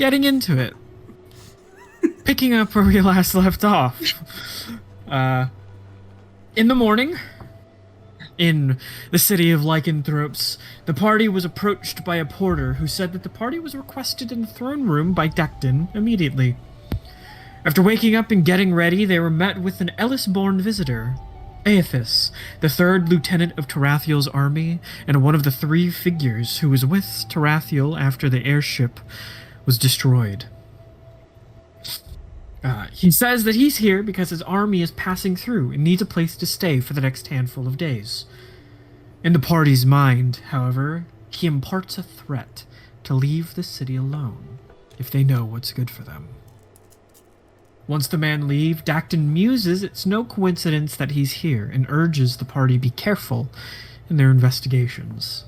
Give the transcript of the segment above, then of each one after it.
getting into it. Picking up where we last left off. In the morning, in the city of lycanthropes, the party was approached by a porter who said that the party was requested in the throne room by Decton immediately. After waking up and getting ready, they were met with an Ellis-born visitor, Aethys, the third lieutenant of Tarathiel's army, and one of the 3 figures who was with Tarathiel after the airship was destroyed. He says that he's here because his army is passing through and needs a place to stay for the next handful of days. In the party's mind, however, he imparts a threat to leave the city alone if they know what's good for them. Once the men leave, Dacton muses it's no coincidence that he's here and urges the party be careful in their investigations.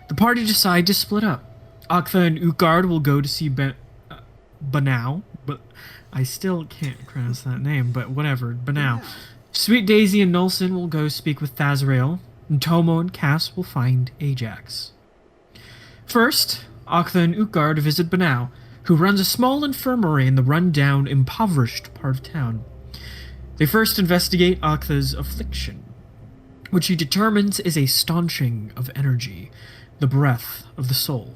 The party decide to split up. Aktha and Utgard will go to see Banau, but I still can't pronounce that name, but whatever, Banau. Sweet Daisy and Nolson will go speak with Thazrael, and Tomo and Cass will find Ajax. First, Aktha and Utgard visit Banau, who runs a small infirmary in the run-down, impoverished part of town. They first investigate Aktha's affliction, which he determines is a staunching of energy, the breath of the soul.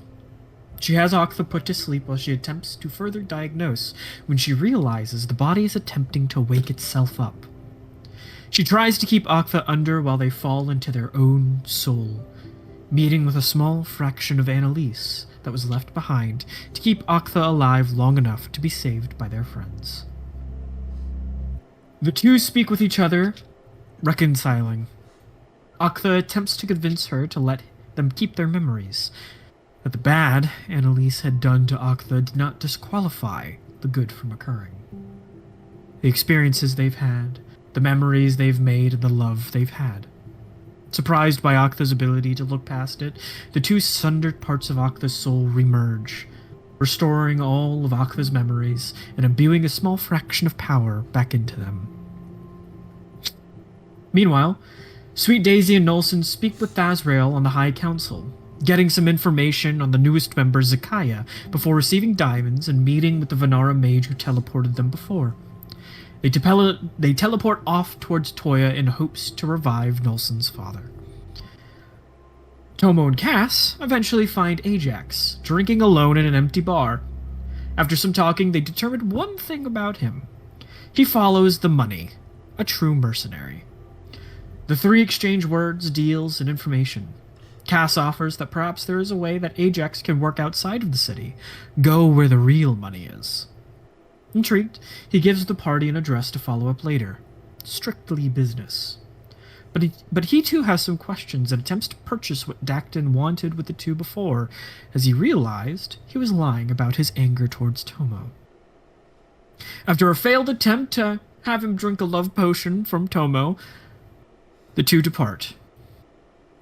She has Aktha put to sleep while she attempts to further diagnose when she realizes the body is attempting to wake itself up. She tries to keep Aktha under while they fall into their own soul, meeting with a small fraction of Annalise that was left behind to keep Aktha alive long enough to be saved by their friends. The 2 speak with each other, reconciling. Aktha attempts to convince her to let them keep their memories, that the bad Annalise had done to Aktha did not disqualify the good from occurring. The experiences they've had, the memories they've made, and the love they've had. Surprised by Aktha's ability to look past it, the 2 sundered parts of Aktha's soul remerge, restoring all of Aktha's memories and imbuing a small fraction of power back into them. Meanwhile, Sweet Daisy and Nolson speak with Thazrael on the High Council, getting some information on the newest member, Zakaya, before receiving diamonds and meeting with the Vanara mage who teleported them before. They teleport off towards Toya in hopes to revive Nolson's father. Tomo and Cass eventually find Ajax, drinking alone in an empty bar. After some talking, they determine one thing about him. He follows the money, a true mercenary. The 3 exchange words, deals, and information. Cass offers that perhaps there is a way that Ajax can work outside of the city, go where the real money is. Intrigued, he gives the party an address to follow up later. Strictly business. But he too has some questions and attempts to purchase what Dacton wanted with the 2 before, as he realized he was lying about his anger towards Tomo. After a failed attempt to have him drink a love potion from Tomo, the 2 depart.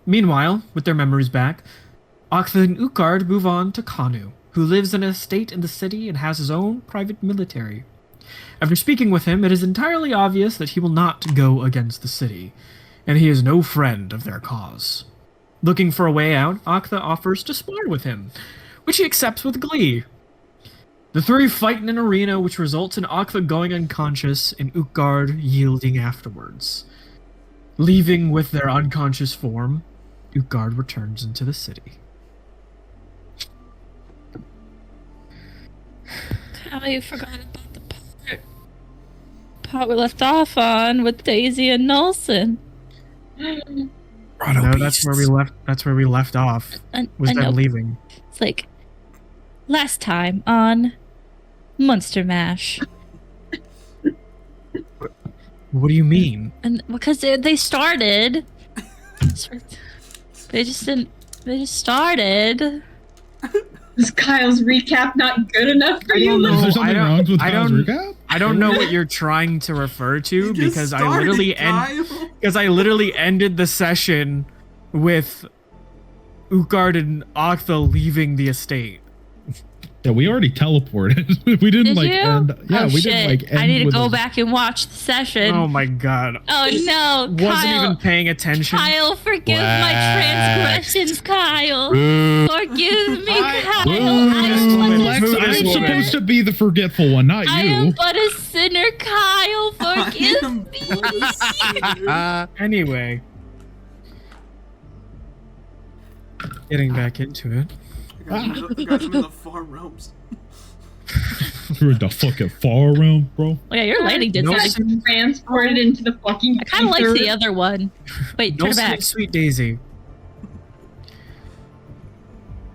Meanwhile, with their memories back, Aktha and Utgard move on to Kanu, who lives in an estate in the city and has his own private military. After speaking with him, it is entirely obvious that he will not go against the city, and he is no friend of their cause. Looking for a way out, Aktha offers to spar with him, which he accepts with glee. The 3 fight in an arena which results in Aktha going unconscious and Utgard yielding afterwards. Leaving with their unconscious form, Utgard returns into the city. Oh, you forgot about the part we left off on with Daisy and Nolson. No, that's where we left. That's where we left off. Was them leaving? It's like last time on Munster Mash. What do you mean? And because they started, they just didn't. They just started. Is Kyle's recap not good enough for you? Is there something wrong with Kyle's recap? I don't know what you're trying to refer to because I literally ended the session with Utgard and Aktha leaving the estate. Yeah, we already teleported. We didn't Did like you? end. Yeah, Oh, we shit. didn't like end. I need to with go a- back and watch the session. Oh my god. Oh no, Wasn't Kyle. even paying attention. Kyle, forgive my Lex. transgressions, Kyle. Boo. Forgive me, Kyle. Boo. I Lex, was a I'm sinner. supposed to be the forgetful one, not I you. am but a sinner, Kyle. Forgive me. Anyway. Getting back into it. I got him in the far realms. You're in the fucking far realm, bro. Oh, yeah, your landing did No, something. Transported into the fucking. I kind of like ether. the other one. Wait, turn it Nelson back. and Sweet Daisy.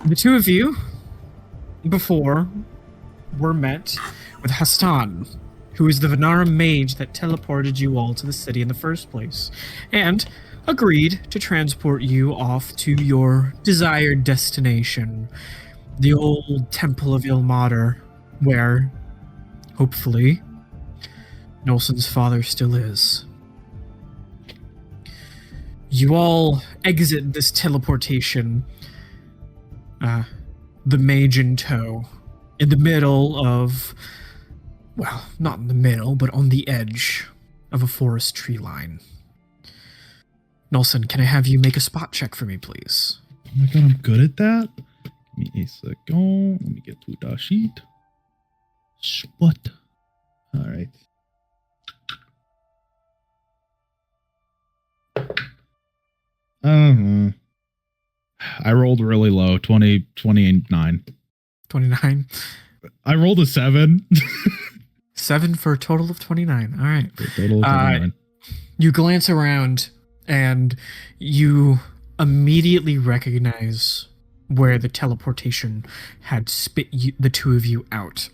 The two of you, before, were met with Hastan, who is the Venara mage that teleported you all to the city in the first place, and agreed to transport you off to your desired destination, the old Temple of Ilmater, where, hopefully, Nelson's father still is. You all exit this teleportation, the mage in tow, in the middle of, well, not in the middle, but on the edge of a forest tree line. Nelson, can I have you make a spot check for me, please? Oh my god, I'm good at that. Give me a second. Let me get to the sheet. Spot. All right. I rolled really low, 29. 29. I rolled a 7. 7 for a total of 29. All right. For a total of 29. You glance around and you immediately recognize where the teleportation had spit the two of you out.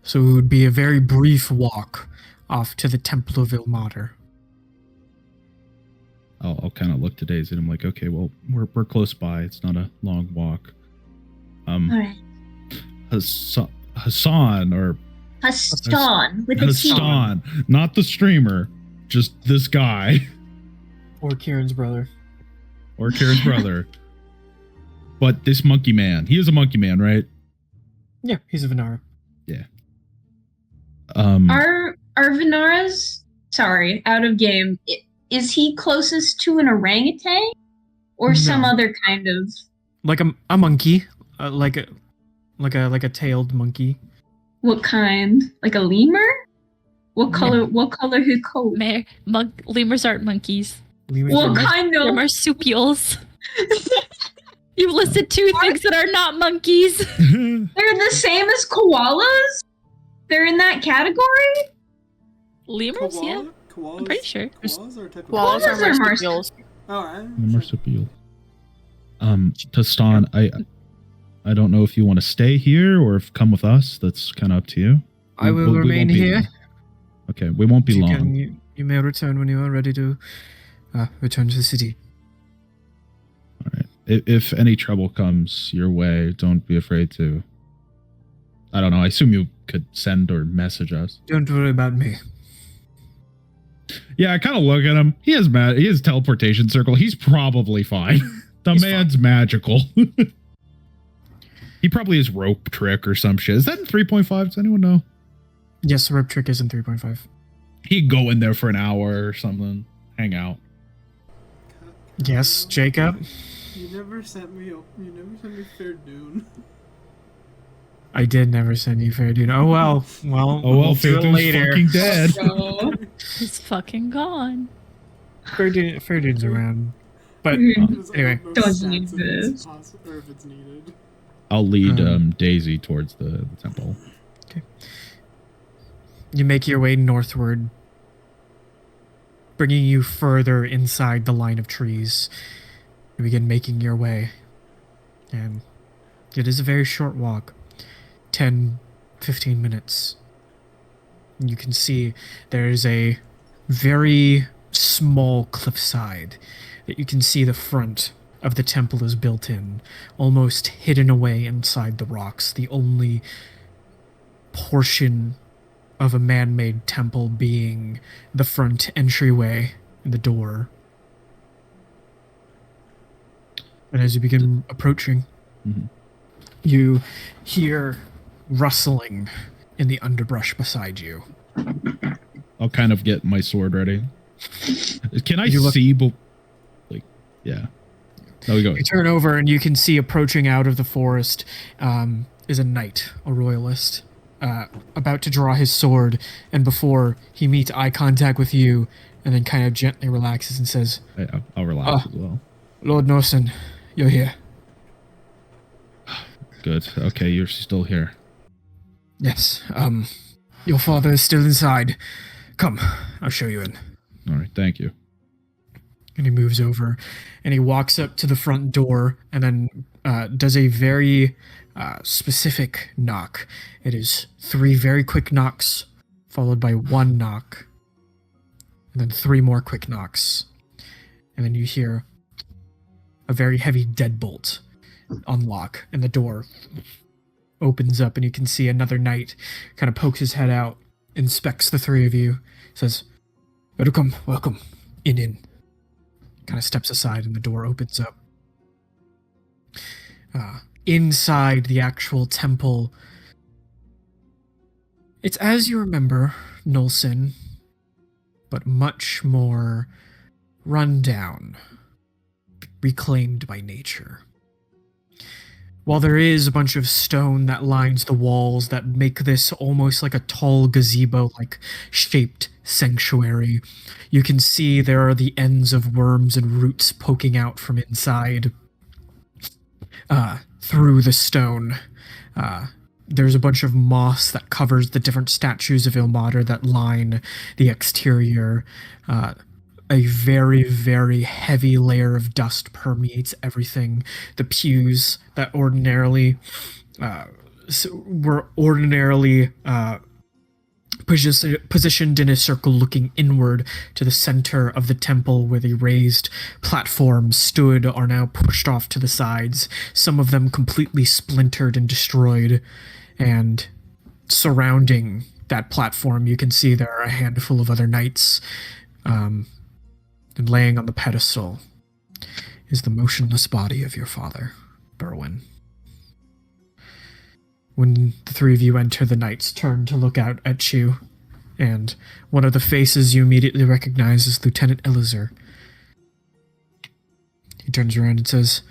So it would be a very brief walk off to the Temple of Ilmater. I'll kind of look to Daisy and I'm like, okay, well, we're close by. It's not a long walk. Alright. Hassan or Hastan with a T. Hassan, not the streamer, just this guy Or Kieran's brother. or Karen's brother. But this monkey man, he is a monkey man, right? Yeah, he's a Venara. Yeah. Are Venara's, sorry, out of game, is he closest to an orangutan? Or some No. other kind of... Like a monkey. Like a tailed monkey. What kind? Like a lemur? What color? What color his coat? Lemurs aren't monkeys. Lemurs What are- kind They're of? marsupials. You listed two things that are not monkeys. They're the same as koalas. They're in that category. Lemurs, yeah. Koalas? I'm pretty sure. Koalas are a type of Koalas are Koalas are marsupials. Alright. The marsupial. Tastan, I don't know if you want to stay here or if come with us. That's kind of up to you. I will We remain won't be here. long. Okay, we won't be You long. can- you may return when you are ready to return to the city. All right. If any trouble comes your way, don't be afraid to. I don't know. I assume you could send or message us. Don't worry about me. Yeah, I kind of look at him. He has teleportation circle. He's probably fine. The He's man's magical. He probably has rope trick or some shit. Is that in 3.5? Does anyone know? Yes, the rope trick is in 3.5. He'd go in there for an hour or something, hang out. Yes, Jacob. You never sent me Fair Dune. I did never send you Fair Dune. Oh well. Well, Oh well, we'll do it Fairdune's later. fucking dead. So, He's fucking gone. Fair Dune's around. But anyway. Doesn't exist. Or if it's needed. I'll lead Daisy towards the temple. You make your way northward, bringing you further inside the line of trees. You begin making your way. And it is a very short walk. 10, 15 minutes. You can see there is a very small cliffside that you can see the front of the temple is built in, almost hidden away inside the rocks. The only portion of a man-made temple being the front entryway and the door. And as you begin approaching, Mhm. You hear rustling in the underbrush beside you. I'll kind of get my sword ready. Can I You look- see? Like, yeah. There we go. You turn over and you can see approaching out of the forest is a knight, a royalist, about to draw his sword, and before he meets eye contact with you, and then kind of gently relaxes and says, I'll relax as well. Lord Norson, you're here. Good. Okay, you're still here. Yes, your father is still inside. Come, I'll show you in. All right, thank you. And he moves over and he walks up to the front door and then does a very specific knock. It is 3 very quick knocks, followed by 1 knock, and then 3 more quick knocks. And then you hear a very heavy deadbolt unlock, and the door opens up, and you can see another knight kind of pokes his head out, inspects the 3 of you, says, welcome, welcome, in. Kind of steps aside and the door opens up. Inside the actual temple, it's as you remember, Nolson, but much more run down, reclaimed by nature. While there is a bunch of stone that lines the walls that make this almost like a tall gazebo-like shaped sanctuary, you can see there are the ends of worms and roots poking out from inside through the stone. There's a bunch of moss that covers the different statues of Ilmater that line the exterior. A very, very heavy layer of dust permeates everything. The pews that ordinarily were positioned in a circle looking inward to the center of the temple where the raised platforms stood are now pushed off to the sides, some of them completely splintered and destroyed. And surrounding that platform, you can see there are a handful of other knights. And laying on the pedestal is the motionless body of your father, Berwyn. When the 3 of you enter, the knights turn to look out at you, and one of the faces you immediately recognize is Lieutenant Elizur. He turns around and says,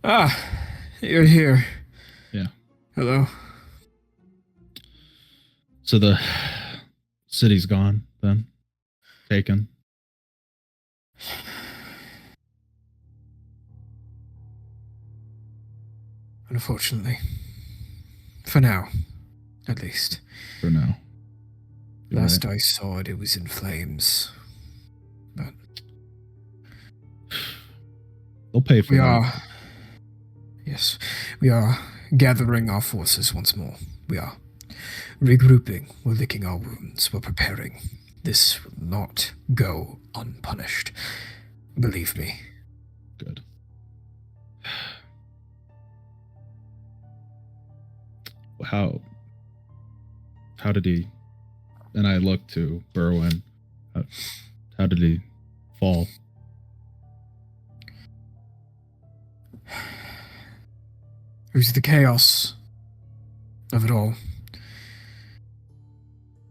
you're here. Yeah. Hello. So the city's gone, then? Taken? Unfortunately. For now, at least. For now. You're Last right. I saw it, it was in flames. But They'll pay for we that. are... Yes, we are gathering our forces once more. We are regrouping. We're licking our wounds. We're preparing. This will not go unpunished. Believe me. Good. How did he... And I look to Berwyn. How did he fall? It was the chaos of it all.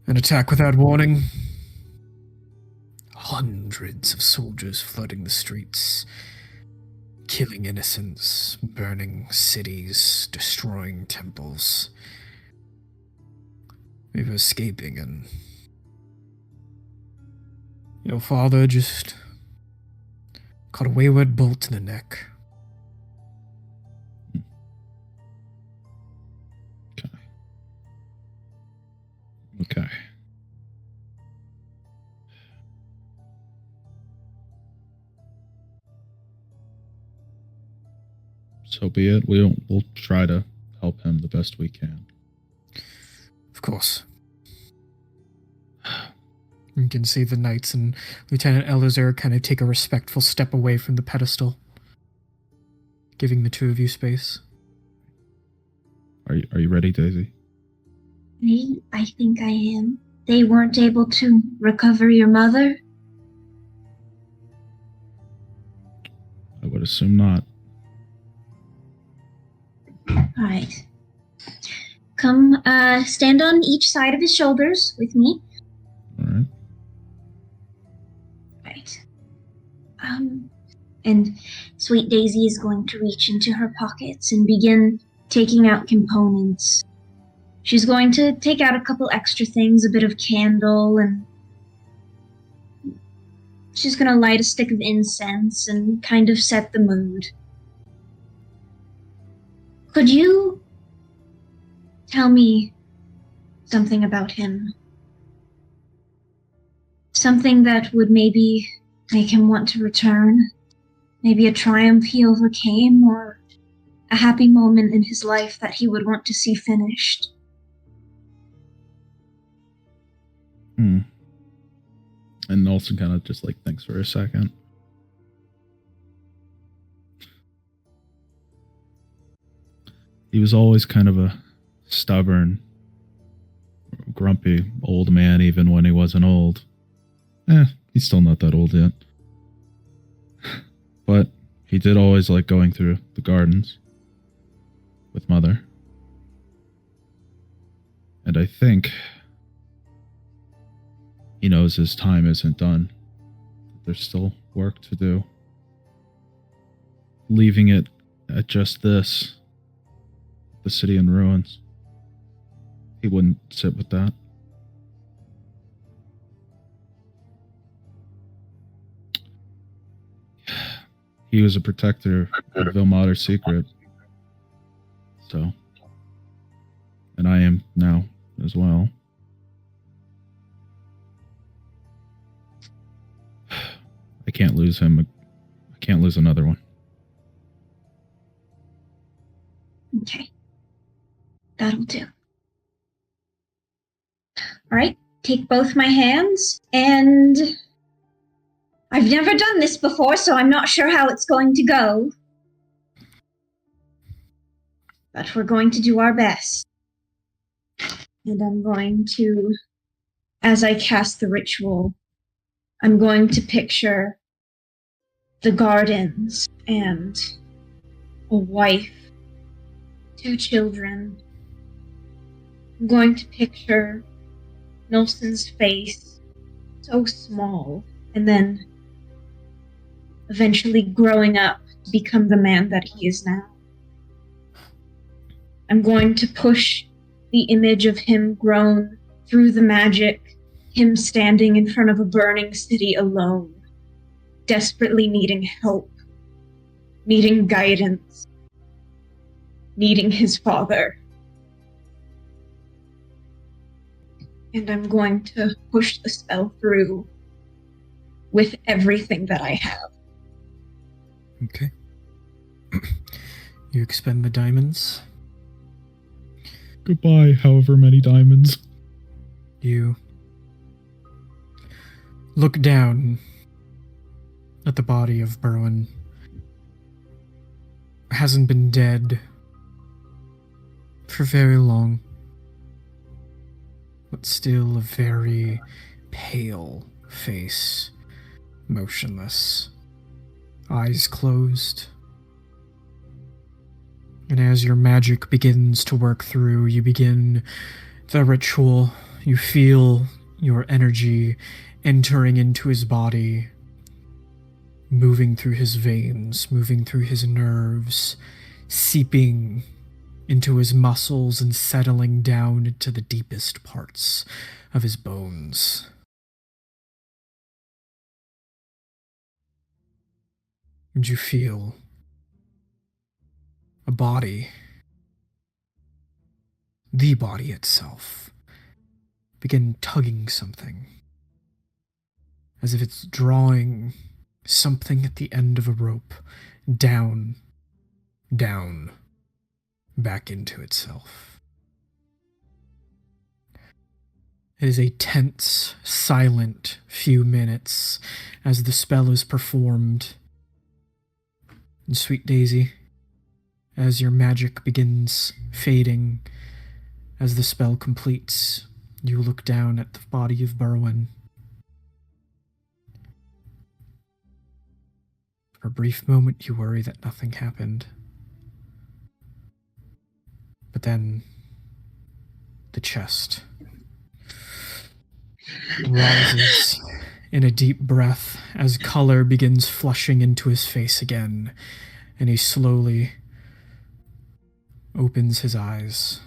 An attack without warning. Hundreds of soldiers flooding the streets, killing innocents, burning cities, destroying temples. We were escaping and your father just caught a wayward bolt in the neck. Okay. So be it. We'll try to help him the best we can. Of course. You can see the knights and Lieutenant Elizur kind of take a respectful step away from the pedestal, giving the 2 of you space. Are you ready, Daisy? I think I am. They weren't able to recover your mother? I would assume not. Alright. Come, stand on each side of his shoulders with me. All right. Right. And Sweet Daisy is going to reach into her pockets and begin taking out components. She's going to take out a couple extra things, a bit of candle, and she's going to light a stick of incense and kind of set the mood. Could you tell me something about him? Something that would maybe make him want to return? Maybe a triumph he overcame, or a happy moment in his life that he would want to see finished? And Nelson kind of just like thinks for a second. He was always kind of a stubborn, grumpy old man, even when he wasn't old. He's still not that old yet. But he did always like going through the gardens with Mother. And I think he knows his time isn't done. There's still work to do. Leaving it at just this, the city in ruins, he wouldn't sit with that. He was a protector of Vilmater's secret. So, and I am now as well. I can't lose him. I can't lose another one. Okay. That'll do. Alright, take both my hands, and I've never done this before, so I'm not sure how it's going to go. But we're going to do our best. And I'm going to, as I cast the ritual, I'm going to picture the gardens and a wife, 2 children. I'm going to picture Nelson's face, so small, and then eventually growing up to become the man that he is now. I'm going to push the image of him grown through the magic, him standing in front of a burning city alone, desperately needing help, needing guidance, needing his father. And I'm going to push the spell through with everything that I have. Okay. You expend the diamonds. Goodbye, however many diamonds. You look down at the body of Berwin. Hasn't been dead for very long, but still a very pale face, motionless, eyes closed. And as your magic begins to work through, you begin the ritual. You feel your energy entering into his body, moving through his veins, moving through his nerves, seeping into his muscles and settling down into the deepest parts of his bones. And you feel a body, the body itself, begin tugging something, as if it's drawing something at the end of a rope down, down, back into itself. It is a tense, silent few minutes as the spell is performed. And Sweet Daisy, as your magic begins fading, as the spell completes, you look down at the body of Berwin. For a brief moment, you worry that nothing happened. But then the chest rises in a deep breath as color begins flushing into his face again, and he slowly opens his eyes.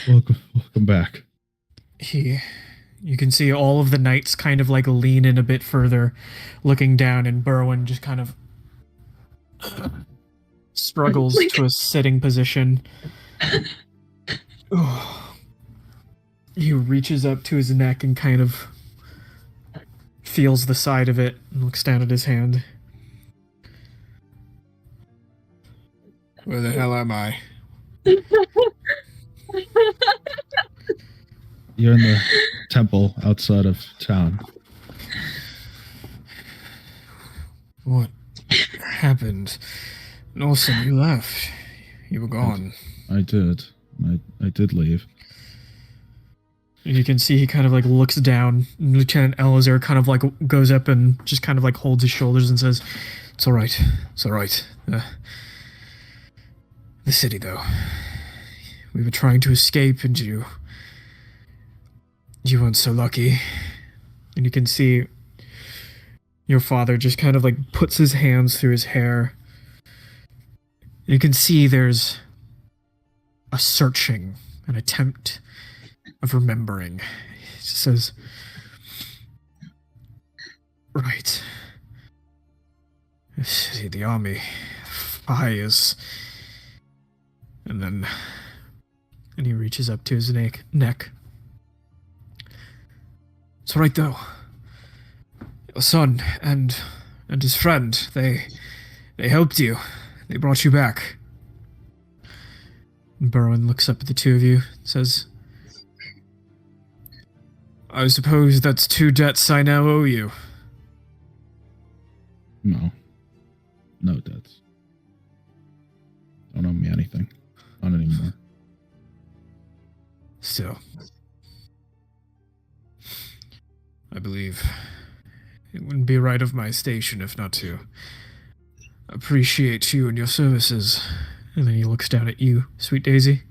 Welcome back. You can see all of the knights kind of like lean in a bit further, looking down, and Berwin just kind of struggles to a sitting position. He reaches up to his neck and kind of feels the side of it and looks down at his hand. Where the hell am I? You're in the temple outside of town. What happened? Norson, you left. You were gone. I did. I did leave. And you can see he kind of like looks down. And Lieutenant Elazar kind of like goes up and just kind of like holds his shoulders and says, "It's all right. It's all right. The city, though. We were trying to escape, and you weren't so lucky." And you can see your father just kind of like puts his hands through his hair. You can see there's a searching, an attempt of remembering. He just says, "Right. The city, the army, fires." And he reaches up to his neck. "It's all right, though. Your son and his friend, they helped you. They brought you back." And Berwin looks up at the two of you and says, "I suppose that's 2 debts I now owe you." No debts. Don't owe me anything. Not anymore. Still, I believe it wouldn't be right of my station if not to appreciate you and your services. And then he looks down at you, Sweet Daisy.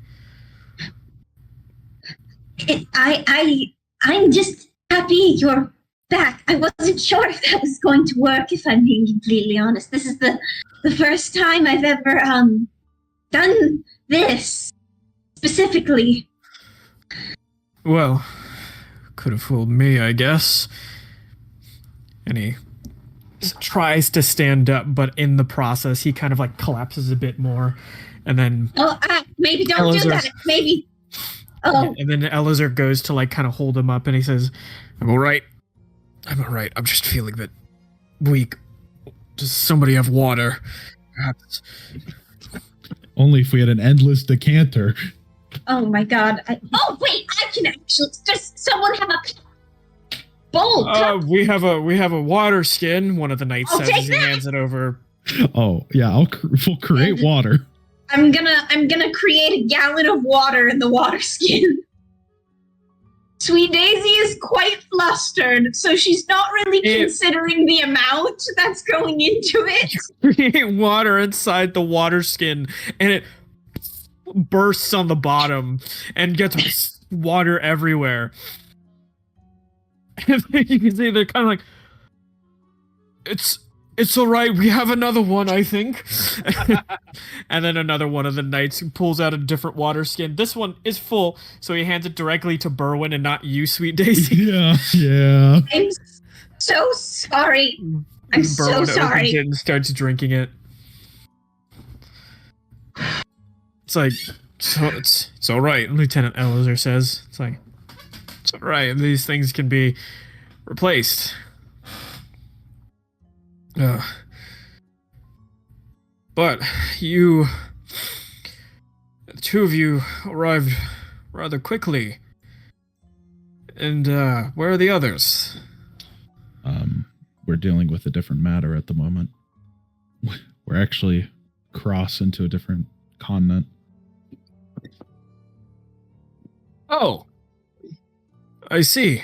I'm just happy you're back. I wasn't sure if that was going to work, if I'm being completely honest. This is the first time I've ever done this specifically. Well, could have fooled me, I guess. And he tries to stand up, but in the process, he kind of like collapses a bit more. And then maybe don't do that. Maybe. Oh. Yeah, and then Elazar goes to like kind of hold him up, and he says, I'm all right. I'm just feeling a bit weak. Does somebody have water? Perhaps. Only if we had an endless decanter. Oh my god. Oh wait, I can actually. Does someone have a bowl? We have a water skin. One of the knights says as he hands it over. Oh yeah, we'll create water. I'm gonna create a gallon of water in the water skin. Sweet Daisy is quite flustered, so she's not really considering the amount that's going into it. Create water inside the water skin, and it bursts on the bottom and gets water everywhere. And then you can see they're kind of like, it's all right. We have another one, I think. And then another one of the knights pulls out a different water skin. This one is full, so he hands it directly to Berwin and not you, Sweet Daisy. Yeah. I'm so sorry. I'm so sorry. Opens it and starts drinking it. It's like, so it's all right. Lieutenant Elazar says, it's like, it's all right. These things can be replaced. But the two of you arrived rather quickly. And where are the others? We're dealing with a different matter at the moment. We're actually cross into a different continent. Oh, I see.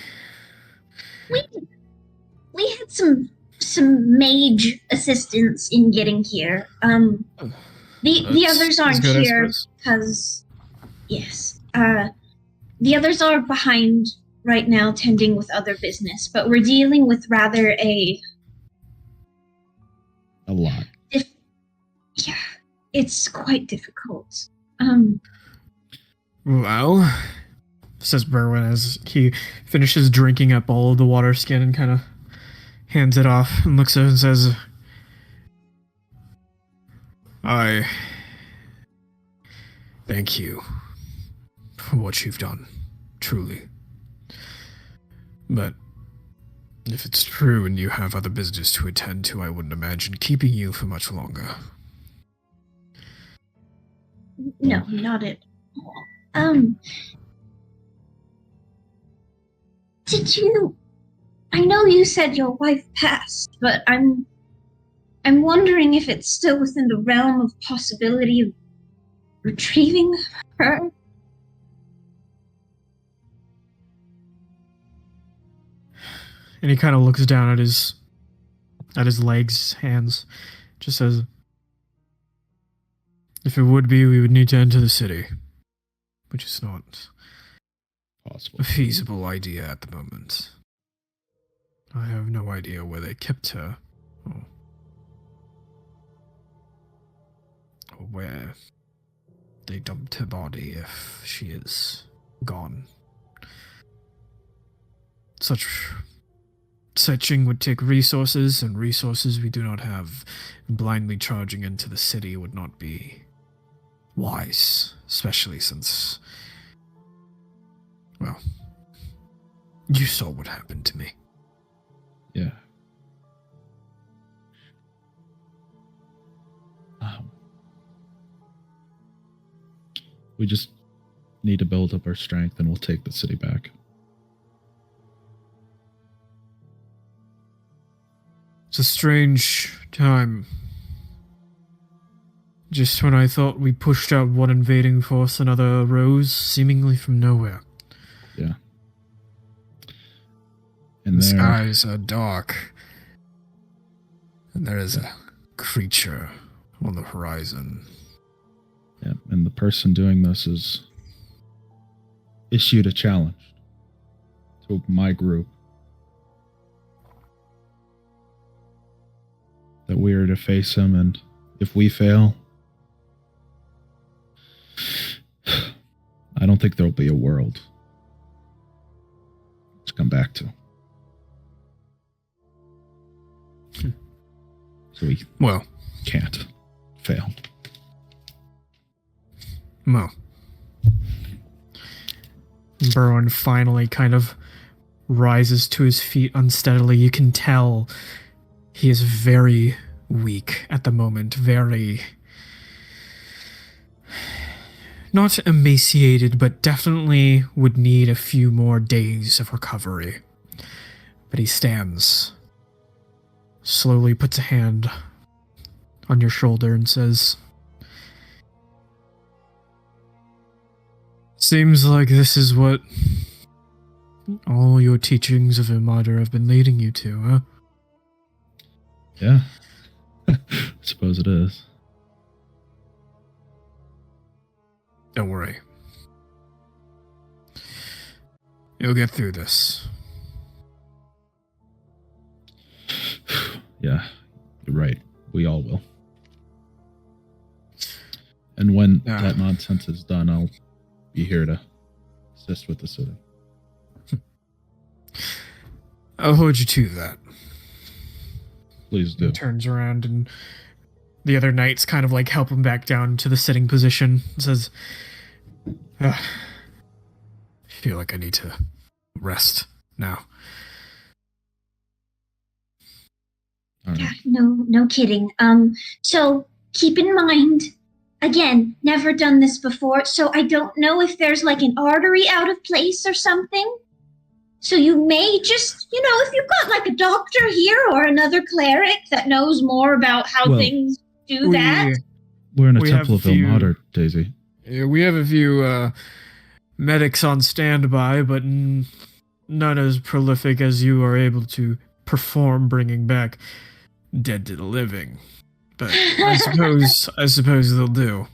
We had some some mage assistance in getting here. The That's others aren't good, I here suppose. because yes. The others are behind right now tending with other business, but we're dealing with rather a lot. yeah, it's quite difficult. Well, says Berwin as he finishes drinking up all of the water skin and kind of hands it off and looks at it and says, I thank you for what you've done, truly. But if it's true and you have other business to attend to, I wouldn't imagine keeping you for much longer. No, not at all. Did you? I know you said your wife passed, but I'm wondering if it's still within the realm of possibility of retrieving her. And he kind of looks down at his legs, hands, just says, if it would be, we would need to enter the city, which is not Possible. a feasible idea at the moment. I have no idea where they kept her, or where they dumped her body if she is gone. Searching would take resources, and resources we do not have. Blindly charging into the city would not be wise, especially since, well, you saw what happened to me. Yeah. We just need to build up our strength and we'll take the city back. It's a strange time. Just when I thought we pushed out one invading force, another arose, seemingly from nowhere. Yeah. And The there, skies are dark, and there is a creature on the horizon. yeah, and the person doing this is issued a challenge to my group that we are to face him, and if we fail, I don't think there'll be a world to come back to. So we can't fail. Well. Berwin finally kind of rises to his feet unsteadily. You can tell he is very weak at the moment, very not emaciated, but definitely would need a few more days of recovery. But he stands, slowly puts a hand on your shoulder and says, seems like this is what all your teachings of Imader have been leading you to, huh? Yeah. I suppose it is. Don't worry. You'll get through this. Yeah, you're right. We all will. And when that nonsense is done, I'll be here to assist with the city. I'll hold you to that. Please do. He turns around and the other knights kind of like help him back down to the sitting position. Says, I feel like I need to rest now. All right. Yeah, no kidding. So keep in mind, again, never done this before, so I don't know if there's like an artery out of place or something. So you may just, if you've got like a doctor here or another cleric that knows more about how things do that. We're in a temple of Imader, Daisy. Yeah, we have a few medics on standby, but none as prolific as you are able to perform bringing back dead to the living. But I suppose they'll do.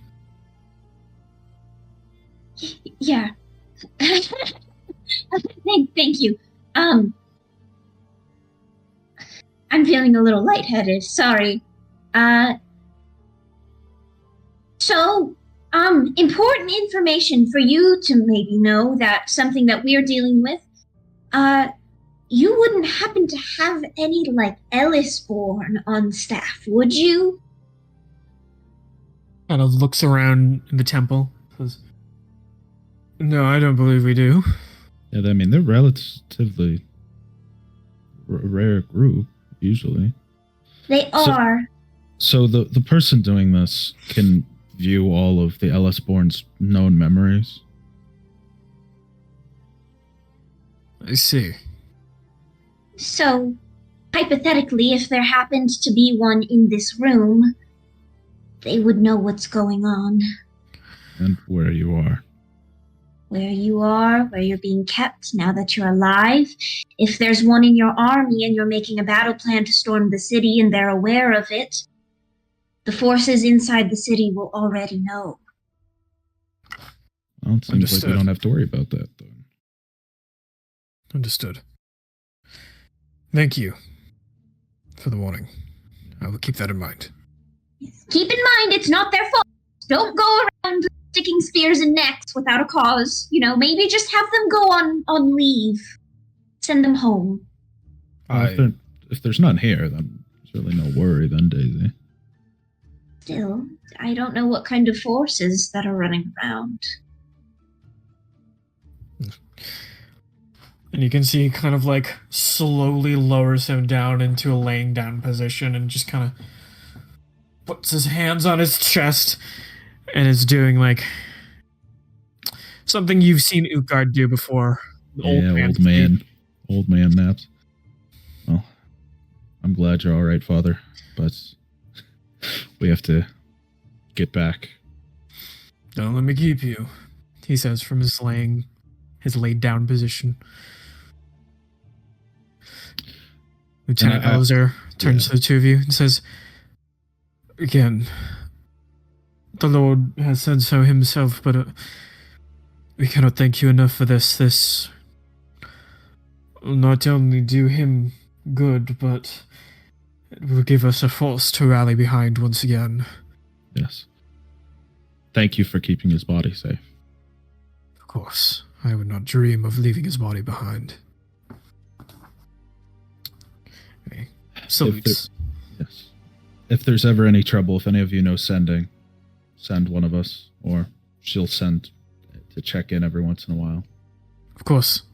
Yeah. Thank you. I'm feeling a little lightheaded. Sorry. So, important information for you to maybe know that something that we're dealing with. You wouldn't happen to have any, like, Ellisborn on staff, would you? Kind of looks around in the temple. Says, "No, I don't believe we do." Yeah, I mean, they're relatively rare group, usually. They are. So the person doing this can view all of the Ellisborn's known memories. I see. So, hypothetically, if there happened to be one in this room, they would know what's going on. And where you are. Where you are, where you're being kept now that you're alive. If there's one in your army and you're making a battle plan to storm the city and they're aware of it, the forces inside the city will already know. Well, it seems like Understood. we don't have to worry about that, though. Understood. Thank you for the warning. I will keep that in mind. Keep in mind, it's not their fault. Don't go around sticking spears in necks without a cause. You know, maybe just have them go on leave. Send them home. Well, if there's none here, then there's really no worry then, Daisy. Still, I don't know what kind of forces that are running around. And you can see he kind of like slowly lowers him down into a laying down position and just kind of puts his hands on his chest and is doing like something you've seen Utgard do before. Old man naps. Well, I'm glad you're all right, Father, but we have to get back. Don't let me keep you, he says from his laid down position. Lieutenant Elzer turns to the two of you and says, "Again, the Lord has said so himself, but we cannot thank you enough for this. This will not only do him good, but it will give us a force to rally behind once again." Yes. Thank you for keeping his body safe. Of course, I would not dream of leaving his body behind. Okay. Salutes. Yes. If there's ever any trouble, if any of you know send one of us, or she'll send to check in every once in a while. Of course.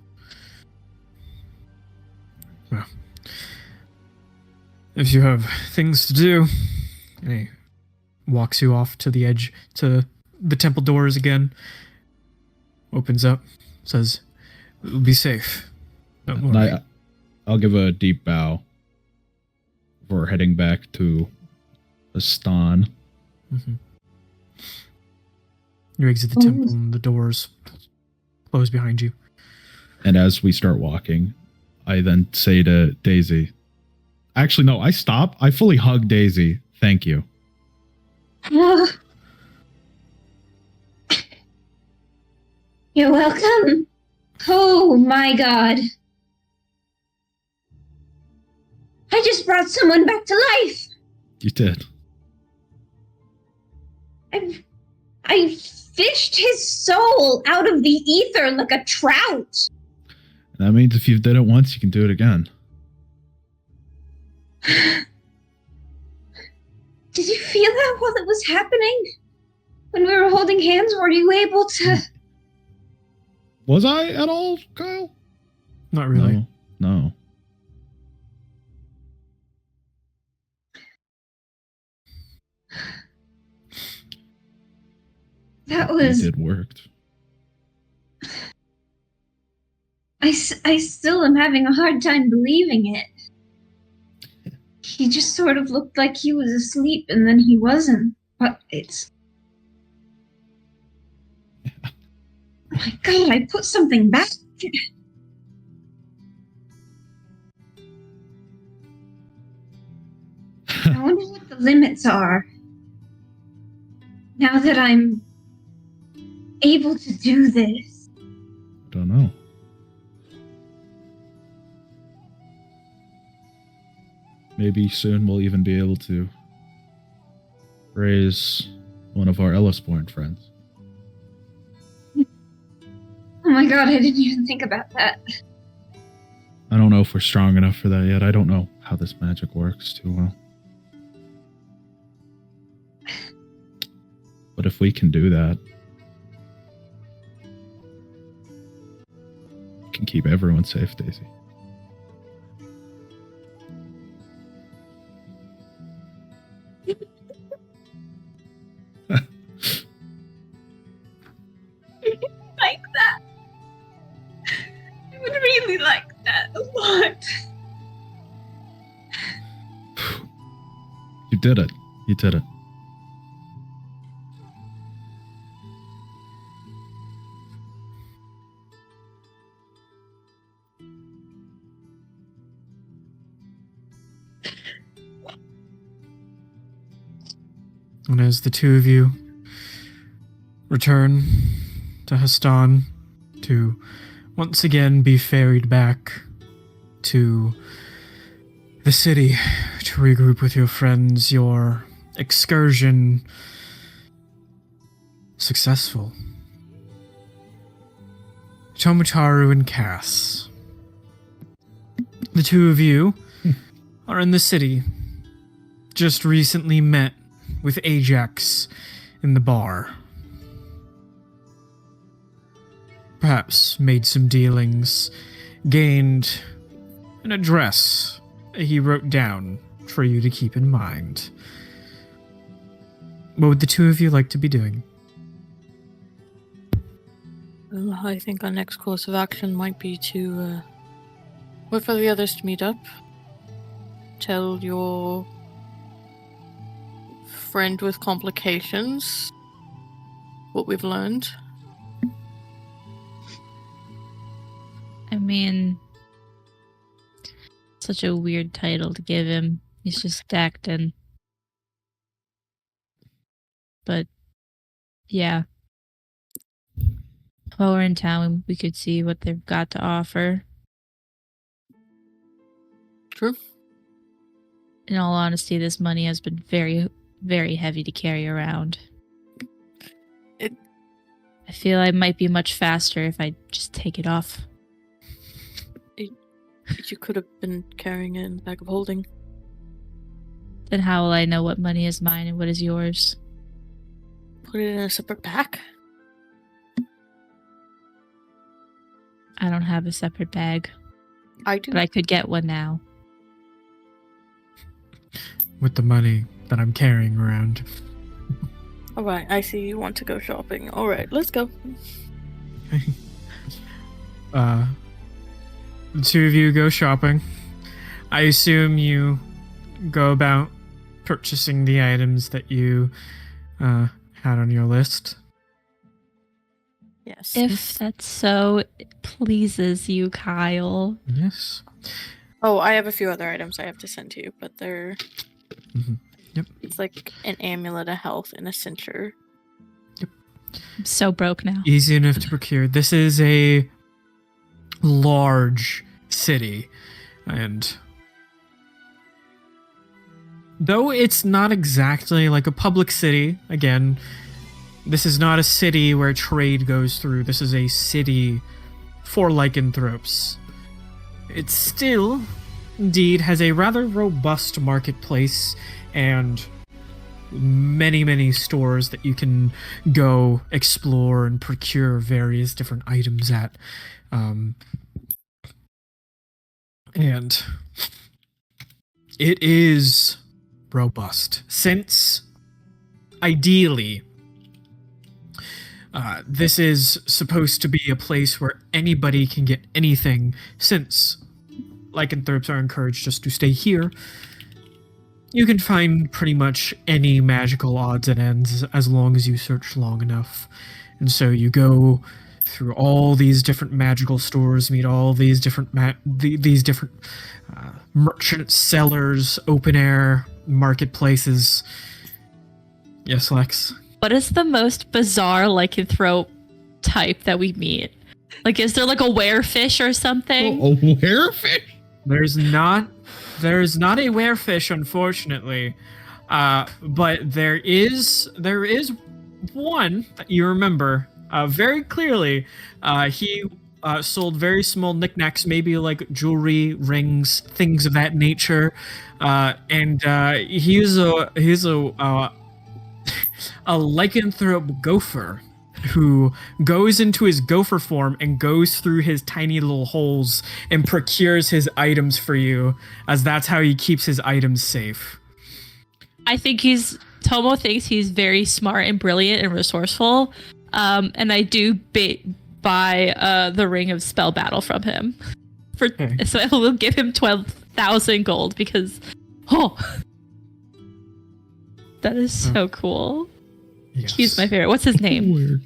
Well, if you have things to do, and he walks you off to the edge, to the temple doors again, opens up, says, "We'll be safe. Don't worry." And I'll give a deep bow before heading back to Astan. Mm-hmm. You exit the temple and the doors close behind you. And as we start walking, I then say to Daisy, actually, no, I stop. I fully hug Daisy. Thank you. You're welcome. Oh my god. I just brought someone back to life. You did. I fished his soul out of the ether like a trout. That means if you've done it once, you can do it again. Did you feel that while it was happening? When we were holding hands, were you able to... Was I at all, Kyle? Not really. No. That was... It worked. I still am having a hard time believing it. He just sort of looked like he was asleep and then he wasn't. But it's... My god, I put something back. know what the limits are. Now that I'm able to do this. I don't know. Maybe soon we'll even be able to raise one of our Ellisborn friends. Oh my god, I didn't even think about that. I don't know if we're strong enough for that yet. I don't know how this magic works too well. But if we can do that, we can keep everyone safe, Daisy. Like that. I would really like that a lot. You did it. You did it. And as the two of you return to Hastan to once again be ferried back to the city to regroup with your friends, your excursion successful. Tomotaru and Cass, the two of you are in the city. Just recently met with Ajax in the bar. Perhaps made some dealings, gained an address he wrote down for you to keep in mind. What would the two of you like to be doing? Well, I think our next course of action might be to wait for the others to meet up. Tell your friend with complications what we've learned. I mean, such a weird title to give him. He's just acting. But, yeah. While we're in town, we could see what they've got to offer. True. In all honesty, this money has been very, very heavy to carry around. I feel I might be much faster if I just take it off. You could have been carrying it in the bag of holding. Then how will I know what money is mine and what is yours? Put it in a separate pack. I don't have a separate bag, I do. but I could get one now. With the money that I'm carrying around. Alright, I see you want to go shopping. Alright, let's go. The two of you go shopping. I assume you go about purchasing the items that you had on your list. Yes. If that so pleases you, Kyle. Yes. Oh, I have a few other items I have to send to you, but they're... Mm-hmm. Yep. It's like an amulet of health and a cincture. I'm so broke now. Easy enough to procure. This is a large city, and though it's not exactly like a public city, again, this is not a city where trade goes through. This is a city for lycanthropes. It still, indeed, has a rather robust marketplace and many, many stores that you can go explore and procure various different items at. And it is robust, since ideally this is supposed to be a place where anybody can get anything, since lycanthropes are encouraged just to stay here. You can find pretty much any magical odds and ends as long as you search long enough. And so you go through all these different magical stores, meet all these different these different merchants, sellers, open air marketplaces. Yes, Lex. What is the most bizarre lycanthrope type that we meet? Like, is there like a werefish or something? A werefish? There's not a werefish, unfortunately, but there is one that you remember very clearly. He sold very small knickknacks, maybe like jewelry, rings, things of that nature, and he's a lycanthrope gopher who goes into his gopher form and goes through his tiny little holes and procures his items for you, as that's how he keeps his items safe. I think Tomo thinks he's very smart and brilliant and resourceful, and I do buy the Ring of Spell Battle from him. So I will give him 12,000 gold because, that is so cool. Yes. He's my favorite. What's his name? Where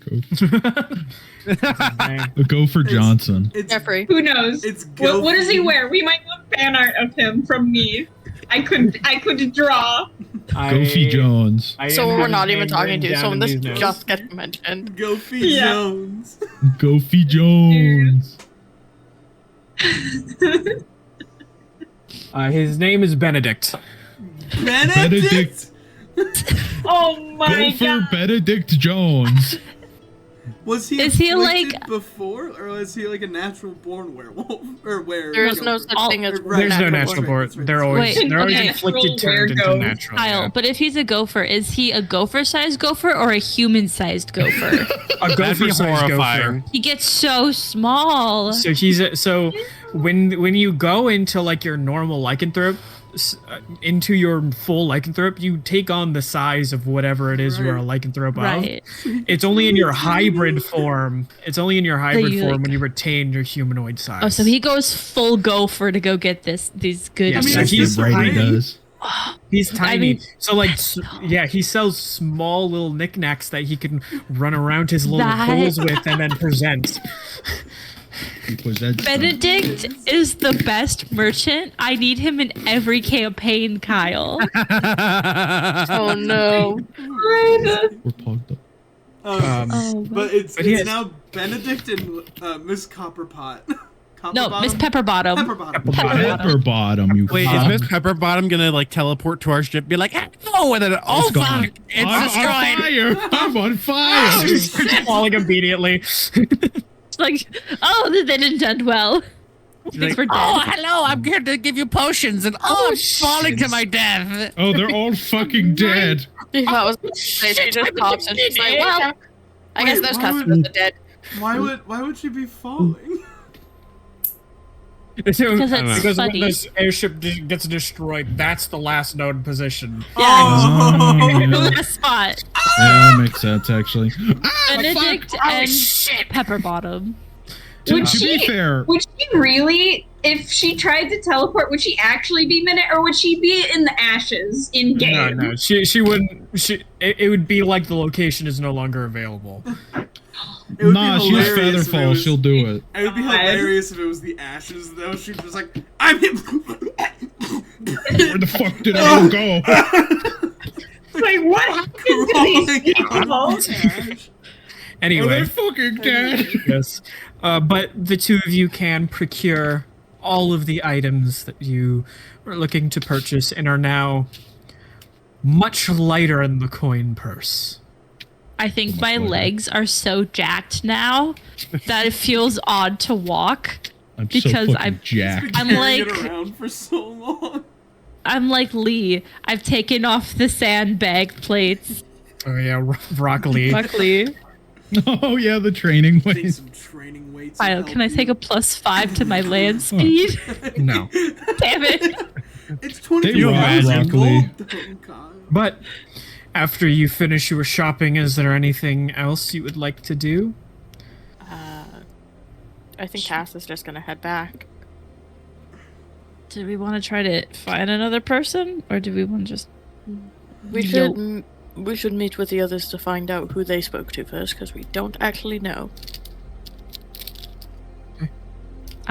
Gopher Johnson. It's Jeffrey. Who knows? It's What does he wear? We might want fan art of him from me. I could draw. Goofy Jones. So we're not even talking to someone this just gets mentioned. Goofy Jones. Goofy Jones. His name is Benedict. Benedict? Oh my Gopher god. Benedict Jones. Was he Is he afflicted like- before, or was he like a natural born werewolf? Or There is no such thing as Right. There's no natural Right, born. that's right. They're always Wait, they're always okay. inflicted turned into Natural natural. Kyle, yeah. but if he's a gopher, is he a gopher-sized gopher or a human-sized gopher? A That'd be gopher-sized horrifying. gopher. He gets so small. So so when you go into like your normal lycanthrope, into your full lycanthrope, you take on the size of whatever it is you're a lycanthrope Right. of. It's only in your hybrid form. It's only in your hybrid you, form like- when you retain your humanoid size. Oh, so he goes full gopher to go get these good. Yeah, I mean, so it's he's just Brady tiny. does. He's tiny. mean- So like, yeah, he sells small little knickknacks that he can run around his little That- holes with and then present. Was that Benedict is the best merchant. I need him in every campaign, Kyle. Oh no. We're pogged up. But it's But he it's has- now Benedict and Miss Copperpot. No, Miss Pepperbottom. Pepperbottom. Pepper bottom, you Wait, is fuck. Miss Pepperbottom gonna like teleport to our ship, be like, "Oh," and then oh It's gone. fuck, it's I'm destroyed. on fire! I'm on fire! He's falling immediately. It's like, oh, they didn't end well. She's Thanks like, for "Oh, dead. hello, I'm here to give you potions," and I'm falling to my death. Oh, they're all fucking dead. She thought was she just pops and she's like, well, I guess Wait, those why customers are dead. Why would she be falling? Because it's Because when funny. this airship gets destroyed, that's the last known position. Oh. Last spot. Yeah, that makes sense, actually. Benedict and Pepperbottom. To Would be she- fair, Would she really, if she tried to teleport, would she actually be Minute, or would she be in the ashes in game? No, she wouldn't. It would be like the location is no longer available. It would be nah, she's hilarious if it Featherfall. was- She'll do it. It would be hilarious if it was the ashes, though. She'd just like, I'm him. Where the fuck did I all go? Like, what happened to these people? Anyway, They're fucking dead. yes. But the two of you can procure all of the items that you were looking to purchase and are now much lighter in the coin purse. I think Much my lighter. legs are so jacked now that it feels odd to walk. I'm Because so fucking I'm- jacked. I'm Carrying it like- around for so long. I'm like Lee. I've taken off the sandbag plates. Oh yeah, broccoli. Luckily. Oh yeah, the training Take ways. some training weights. Kyle, and can I help take a +5 to my land speed? No. Damn it. It's They 20 rock broccoli. But after you finish your shopping, is there anything else you would like to do? I think Cass is just gonna head back. Do we want to try to find another person? Or do we want to just... We Yo. should we should meet with the others to find out who they spoke to first, because we don't actually know.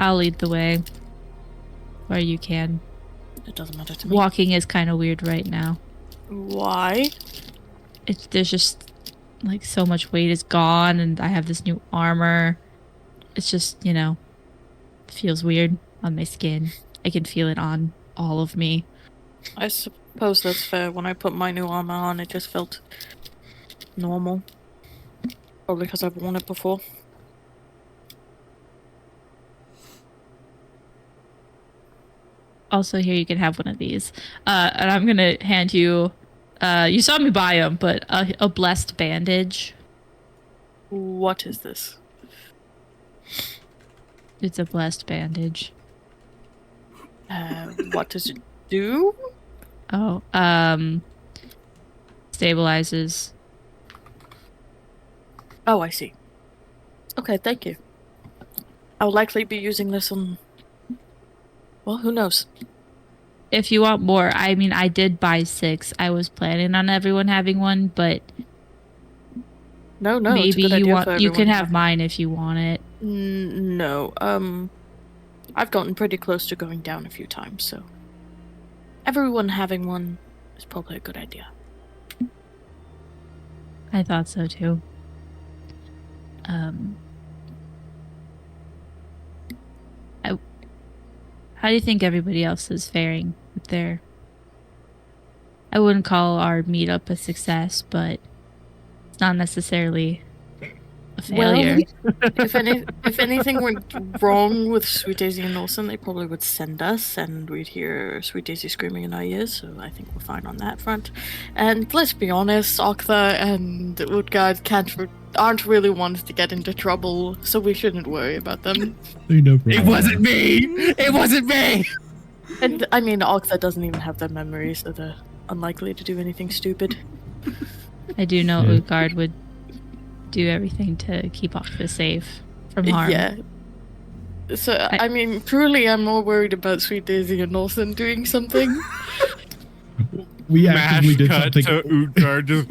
I'll lead the way. Or you can. It doesn't matter to me. Walking is kind of weird right now. Why? There's just like so much weight is gone, and I have this new armor. It's just, feels weird on my skin. I can feel it on all of me. I suppose that's fair. When I put my new armor on, it just felt normal. Probably because I've worn it before. Also, here you can have one of these. And I'm gonna hand you. You saw me buy them, but a blessed bandage. What is this? It's a blessed bandage. What does it do? Oh, stabilizes. Oh, I see. Okay, thank you. I'll likely be using this on... Well, who knows? If you want more, I mean, I did buy 6. I was planning on everyone having one, but No, it's a maybe good idea for you can everyone to have mine if you want it. No, I've gotten pretty close to going down a few times, so everyone having one is probably a good idea. I thought so too. How do you think everybody else is faring with their... I wouldn't call our meetup a success, but it's not necessarily a failure. If anything went wrong with Sweet Daisy and Olsen, they probably would send us, and we'd hear Sweet Daisy screaming in our ears, so I think we're fine on that front. And let's be honest, Octha and Utgard aren't really ones to get into trouble, so we shouldn't worry about them. It wasn't me! It wasn't me! And I mean, Octha doesn't even have their memories, so they're unlikely to do anything stupid. I do know Yeah. Utgard would do everything to keep Octha safe from harm. Yeah. So, I mean, truly, I'm more worried about Sweet Daisy and Olsen doing something. We actively did cut something. to Utgard just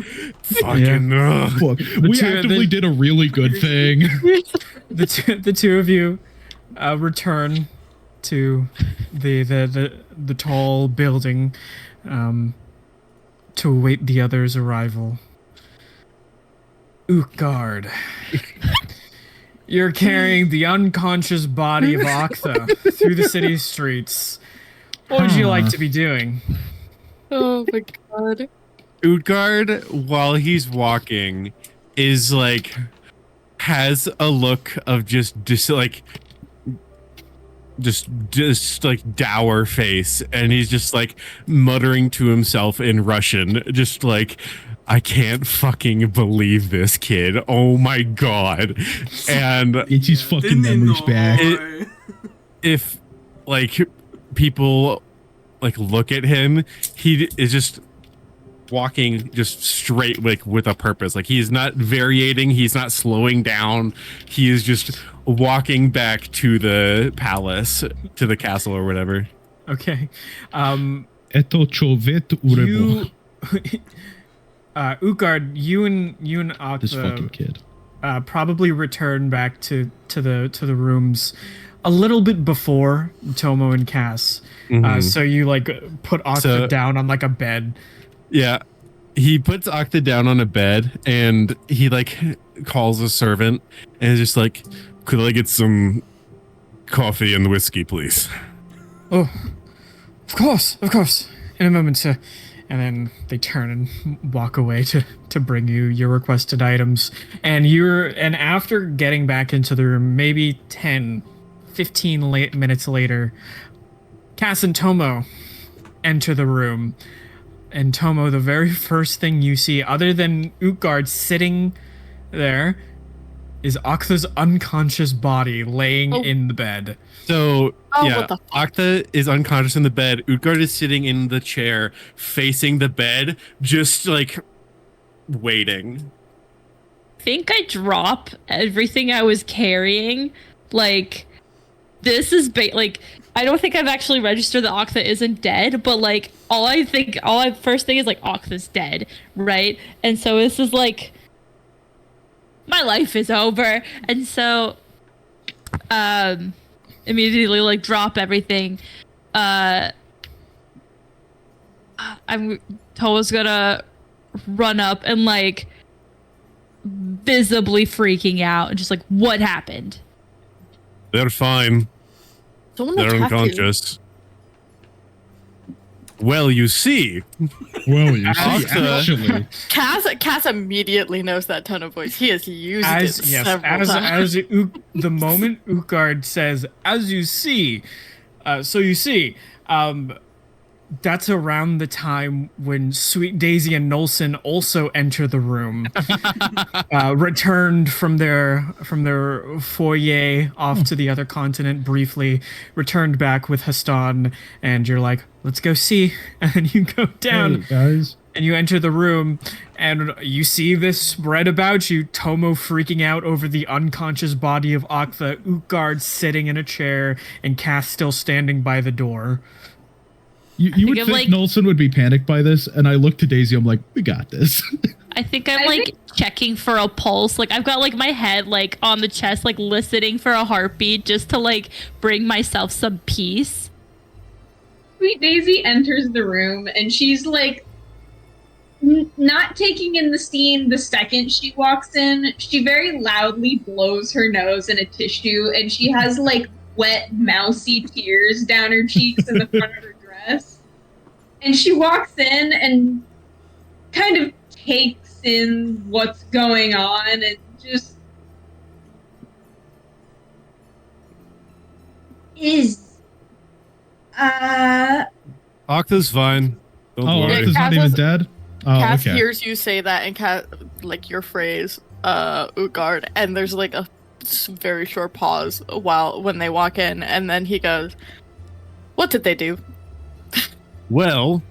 fucking. Look, we actively did a really good thing. The two of you return to the tall building to await the others' arrival. Utgard, you're carrying the unconscious body of Octha through the city streets. What would you like to be doing? Oh my god. Utgard, while he's walking, is like has a look of just like dour face, and he's just like muttering to himself in Russian, just like, I can't fucking believe this kid. Oh my god. And It's his fucking memories back. if like people like look at him, he is just walking just straight, like with a purpose. Like he's not variating, he's not slowing down, he is just walking back to the palace, to the castle or whatever. Okay. Eto chovet urebo. Utgard, you and This fucking Octha kid. probably return back to the rooms a little bit before Tomo and Cass. So you like put Octha down on like a bed. Yeah. He puts Octa down on a bed, and he like calls a servant and is just like, could I get some coffee and whiskey, please? Oh, of course. In a moment, sir. And then they turn and walk away to bring you your requested items. And after getting back into the room, maybe 10, 15 minutes later, Cass and Tomo enter the room. And Tomo, the very first thing you see, other than Utgard sitting there, is Octha's unconscious body laying in the bed. So, yeah, what the fuck? Octa is unconscious in the bed. Utgard is sitting in the chair, facing the bed, just like waiting. I think I drop everything I was carrying. Like, this is like, I don't think I've actually registered that Octha isn't dead, but like first thing is like Octha's dead, right? And so this is like, my life is over. And so immediately like drop everything. Toa's gonna run up and like visibly freaking out and just like, what happened? They're fine. Someone They're attacked you. unconscious. Well, you see. Well, you see, Octa- actually. Cass immediately knows that tone of voice. He has used it several times. The moment Utgard says, "As you see," so you see, that's around the time when Sweet Daisy and Nolson also enter the room, returned from their foyer off to the other continent briefly, returned back with Hastan, and you're like, let's go see, and then you go down. Hey, guys. And you enter the room, and you see this spread about you, Tomo freaking out over the unconscious body of Octha, Utgard sitting in a chair, and Cass still standing by the door. You would think Nolson would be panicked by this, and I look to Daisy, I'm like, we got this. I think I'm like checking for a pulse. Like I've got like my head like on the chest, like listening for a heartbeat just to like bring myself some peace. Sweet Daisy enters the room, and she's like not taking in the scene the second she walks in. She very loudly blows her nose in a tissue, and she has like wet, mousy tears down her cheeks in the front of her dress. And she walks in and kind of takes in what's going on and just is Octa's fine. Don't worry. Octa's not even dead? Oh, Cass okay. hears you say that and like your phrase, Utgard, and there's like a very short pause when they walk in, and then he goes, "What did they do?" Well,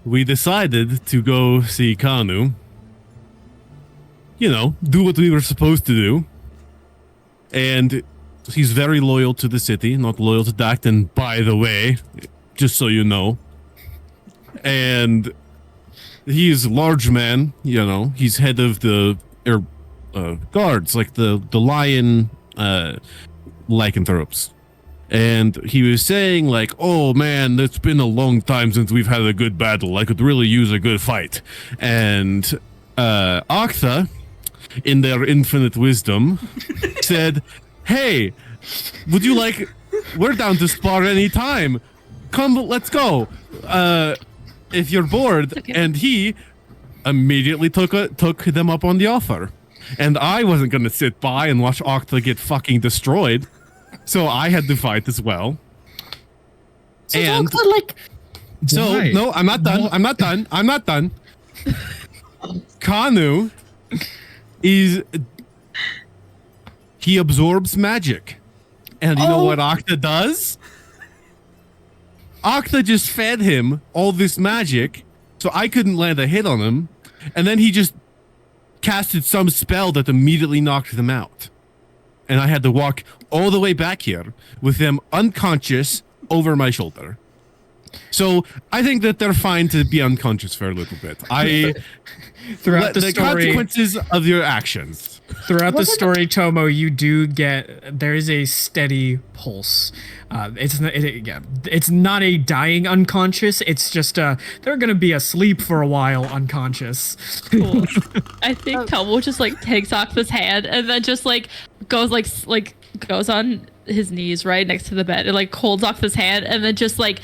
we decided to go see Kanu. You know, do what we were supposed to do. And he's very loyal to the city, not loyal to Dacton, by the way, just so you know. And he is a large man, you know, he's head of the guards, like the lion lycanthropes. And he was saying like, oh man, it's been a long time since we've had a good battle. I could really use a good fight. And Octha, in their infinite wisdom, said, hey, would you like, we're down to spar any time. Come, let's go. If you're bored. Okay. And he immediately took them up on the offer. And I wasn't going to sit by and watch Octha get fucking destroyed. So I had to fight as well. So And Octa, like, so Why? no, I'm not done. What? I'm not done. I'm not done. Kanu he absorbs magic. And you know what Octa does? Octa just fed him all this magic, so I couldn't land a hit on him. And then he just casted some spell that immediately knocked them out. And I had to walk all the way back here with them unconscious over my shoulder. So I think that they're fine to be unconscious for a little bit. Throughout the the story, consequences of your actions. Throughout the story, Tomo, you do get, there is a steady pulse. It's not a dying unconscious. It's just they're gonna be asleep for a while unconscious. Cool. I think Tomo just like takes Octa's hand and then just like goes goes on his knees right next to the bed and like holds Octa's hand and then just like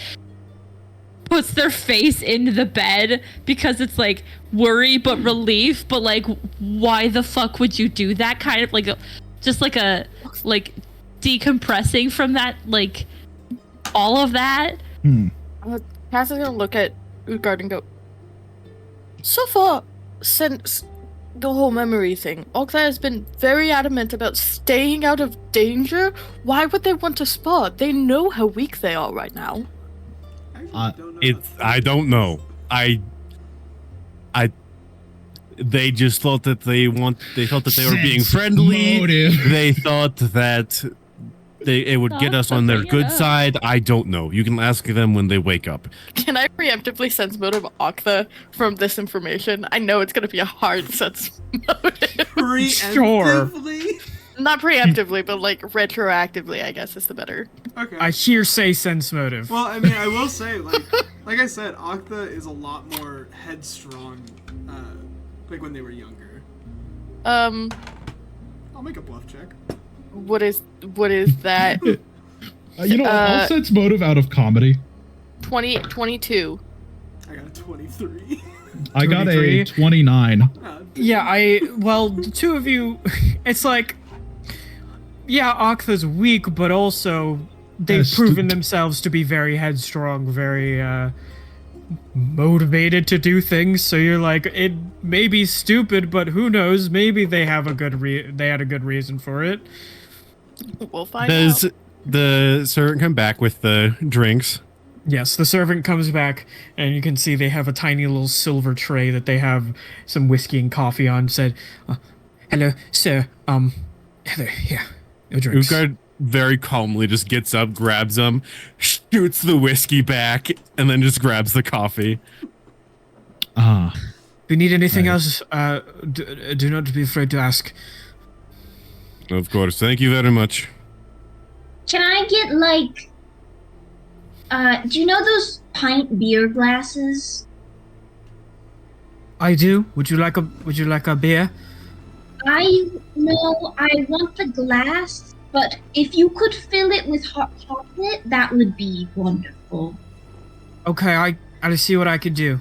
puts their face into the bed because it's like worry but relief, but like why the fuck would you do that, kind of like just like a like decompressing from that, like all of that. Cass is gonna look at Utgard and go, so far, since the whole memory thing, Octa has been very adamant about staying out of danger. Why would they want to spar? They know how weak they are right now. I don't know. They just thought that they thought that they were being friendly. Motive. They thought that it would get us on their good side. I don't know. You can ask them when they wake up. Can I preemptively sense motive Octa from this information? I know it's gonna be a hard sense motive. Preemptively? Not preemptively, but like retroactively, I guess is the better. Okay. I hearsay sense motive. Well, I mean, I will say, like I said, Octa is a lot more headstrong, like when they were younger. I'll make a bluff check. What is that? I'll sense motive out of comedy. 22. I got a 23. I got a 23. 29. Yeah, well, the two of you, it's like, yeah, Octa's weak, but also they've Yes, proven themselves to be very headstrong, very motivated to do things. So you're like, it may be stupid, but who knows? Maybe they have a good they had a good reason for it. We'll find Does out. the servant come back with the drinks? Yes, the servant comes back, and you can see they have a tiny little silver tray that they have some whiskey and coffee on. Said, "Hello, sir. Hello, here, your drinks." Utgard very calmly just gets up, grabs them, shoots the whiskey back, and then just grabs the coffee. Ah. If you need anything Right. else, do not be afraid to ask. Of course, thank you very much. Can I get like do you know those pint beer glasses? I do. Would you like a beer? I want the glass, but if you could fill it with hot chocolate, that would be wonderful. Okay, I'll see what I can do.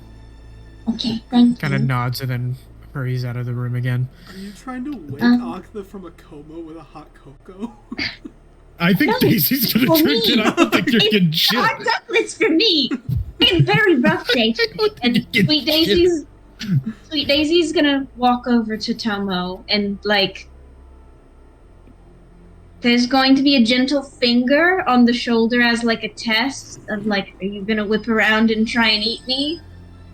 Okay, thank Kind of you. nods and then hurries out of the room again. Are you trying to wake Um, Octa from a coma with a hot cocoa? I think No, Daisy's gonna for drink it. me. I don't think you're getting shit. Hot chocolate's for me. I had a very rough day today, and Get Sweet Daisy's gonna walk over to Tomo and like. There's going to be a gentle finger on the shoulder as like a test of like, are you gonna whip around and try and eat me?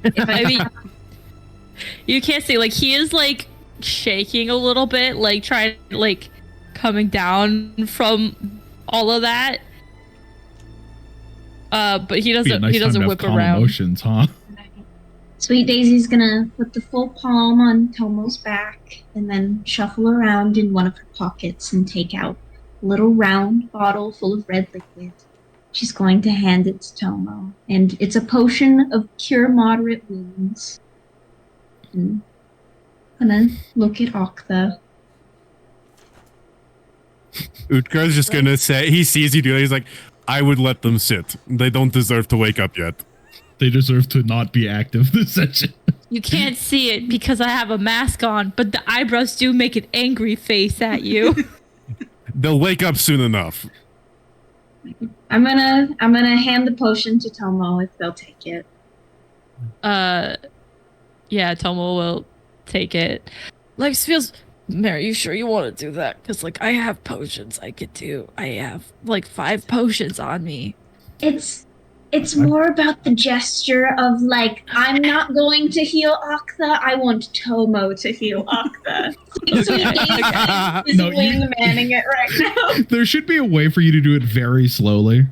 If I mean, you can't see, like, he is like shaking a little bit, like trying, like, coming down from all of that. But he Be a doesn't. nice He time doesn't to have whip calm around. emotions, huh? Sweet Daisy's gonna put the full palm on Tomo's back and then shuffle around in one of her pockets and take out a little round bottle full of red liquid. She's going to hand it to Tomo, and it's a potion of cure moderate wounds. And I'm gonna look at Octa. Utgard's just gonna say, he sees you do it, he's like, I would let them sit. They don't deserve to wake up yet. They deserve to not be active this session. You can't see it because I have a mask on, but the eyebrows do make an angry face at you. They'll wake up soon enough. I'm gonna hand the potion to Tomo if they'll take it. Yeah, Tomo will take it. Like, feels. Mary, you sure you want to do that? Because, like, I have potions I could do. I have, like, 5 potions on me. It's more about the gesture of like, I'm not going to heal Octa, I want Tomo to heal Octa. Like, Sweet Daisy is No, you- wingmanning it right now. There should be a way for you to do it very slowly.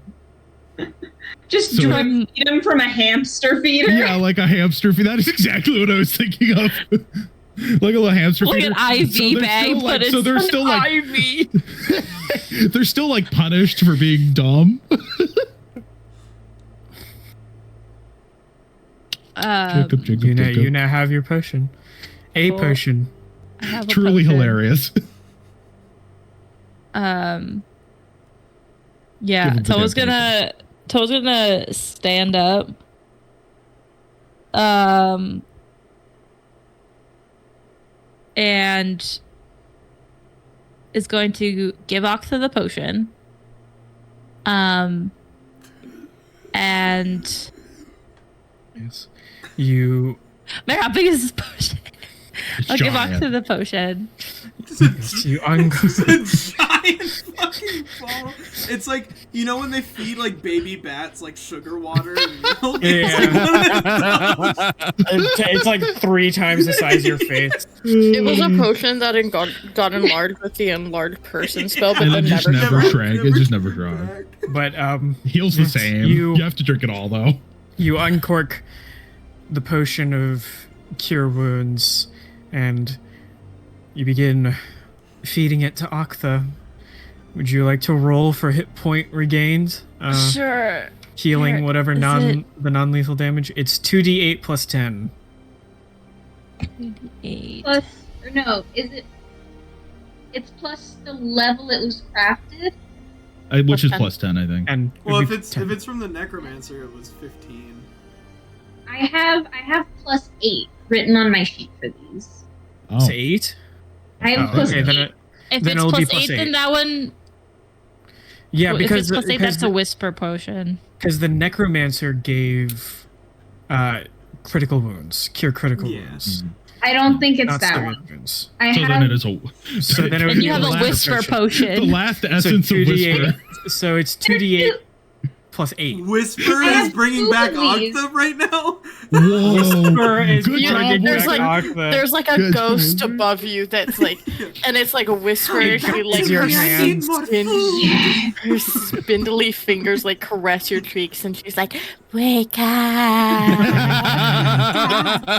Just So- drip feed him from a hamster feeder. Yeah, like a hamster feed. That is exactly what I was thinking of. Like a little hamster Like feeder. an IV they're bag, still, like, but it's so they're an still like IV. they're still like punished for being dumb. Jacob, You now have your potion. A Cool. potion. I have a Truly potion. hilarious. Yeah, Give him the Tomo's damn gonna stand up. And is going to give Octa the potion. And Yes. You Mary, how big is this potion? It's I'll give giant. Octa the potion. yes, you It's a giant fucking ball. It's like, you know when they feed like baby bats like sugar water and milk? it's like 3 times the size of your face. It was a potion that got enlarged with the enlarged person spell, but And then it just never. never shrank. It just never shrunk. back. But Heals the Yes, same. you- You have to drink it all though. you uncork the potion of cure wounds and you begin feeding it to Octha. Would you like to roll for hit point regained? Sure. Healing Here, whatever is the non-lethal damage. It's 2d8 plus 10. 8. Plus, or no, is it? It's plus the level it was crafted. Which is 10. plus 10, I think. And Well, it'd if be it's 10. if it's from the necromancer, it was 15. I have plus 8 written on my sheet for these. Oh, It's 8? I have Oh, plus okay, 8. then If then it's it'll be plus 8, plus 8. then that one. Yeah, if because it's plus 8, that's a whisper potion. because the necromancer gave critical wounds, cure critical Yeah. wounds, I don't think it's not that stomach one. wounds. I so have. then it is a. So then it would And be you have a last whisper potion. The potion. last So essence of 2d8. whisper. So it's 2d8 plus 8. Whisper I is have bringing two back of these. Octa right now. Whoa! Whisper is Good You know, bringing job, there's back like- Octha. There's like a Good ghost job. above you that's like, and it's like a whisper. It She like grabs your her hand. I need more food. her spindly fingers like caress your cheeks, and she's like, "Wake up!"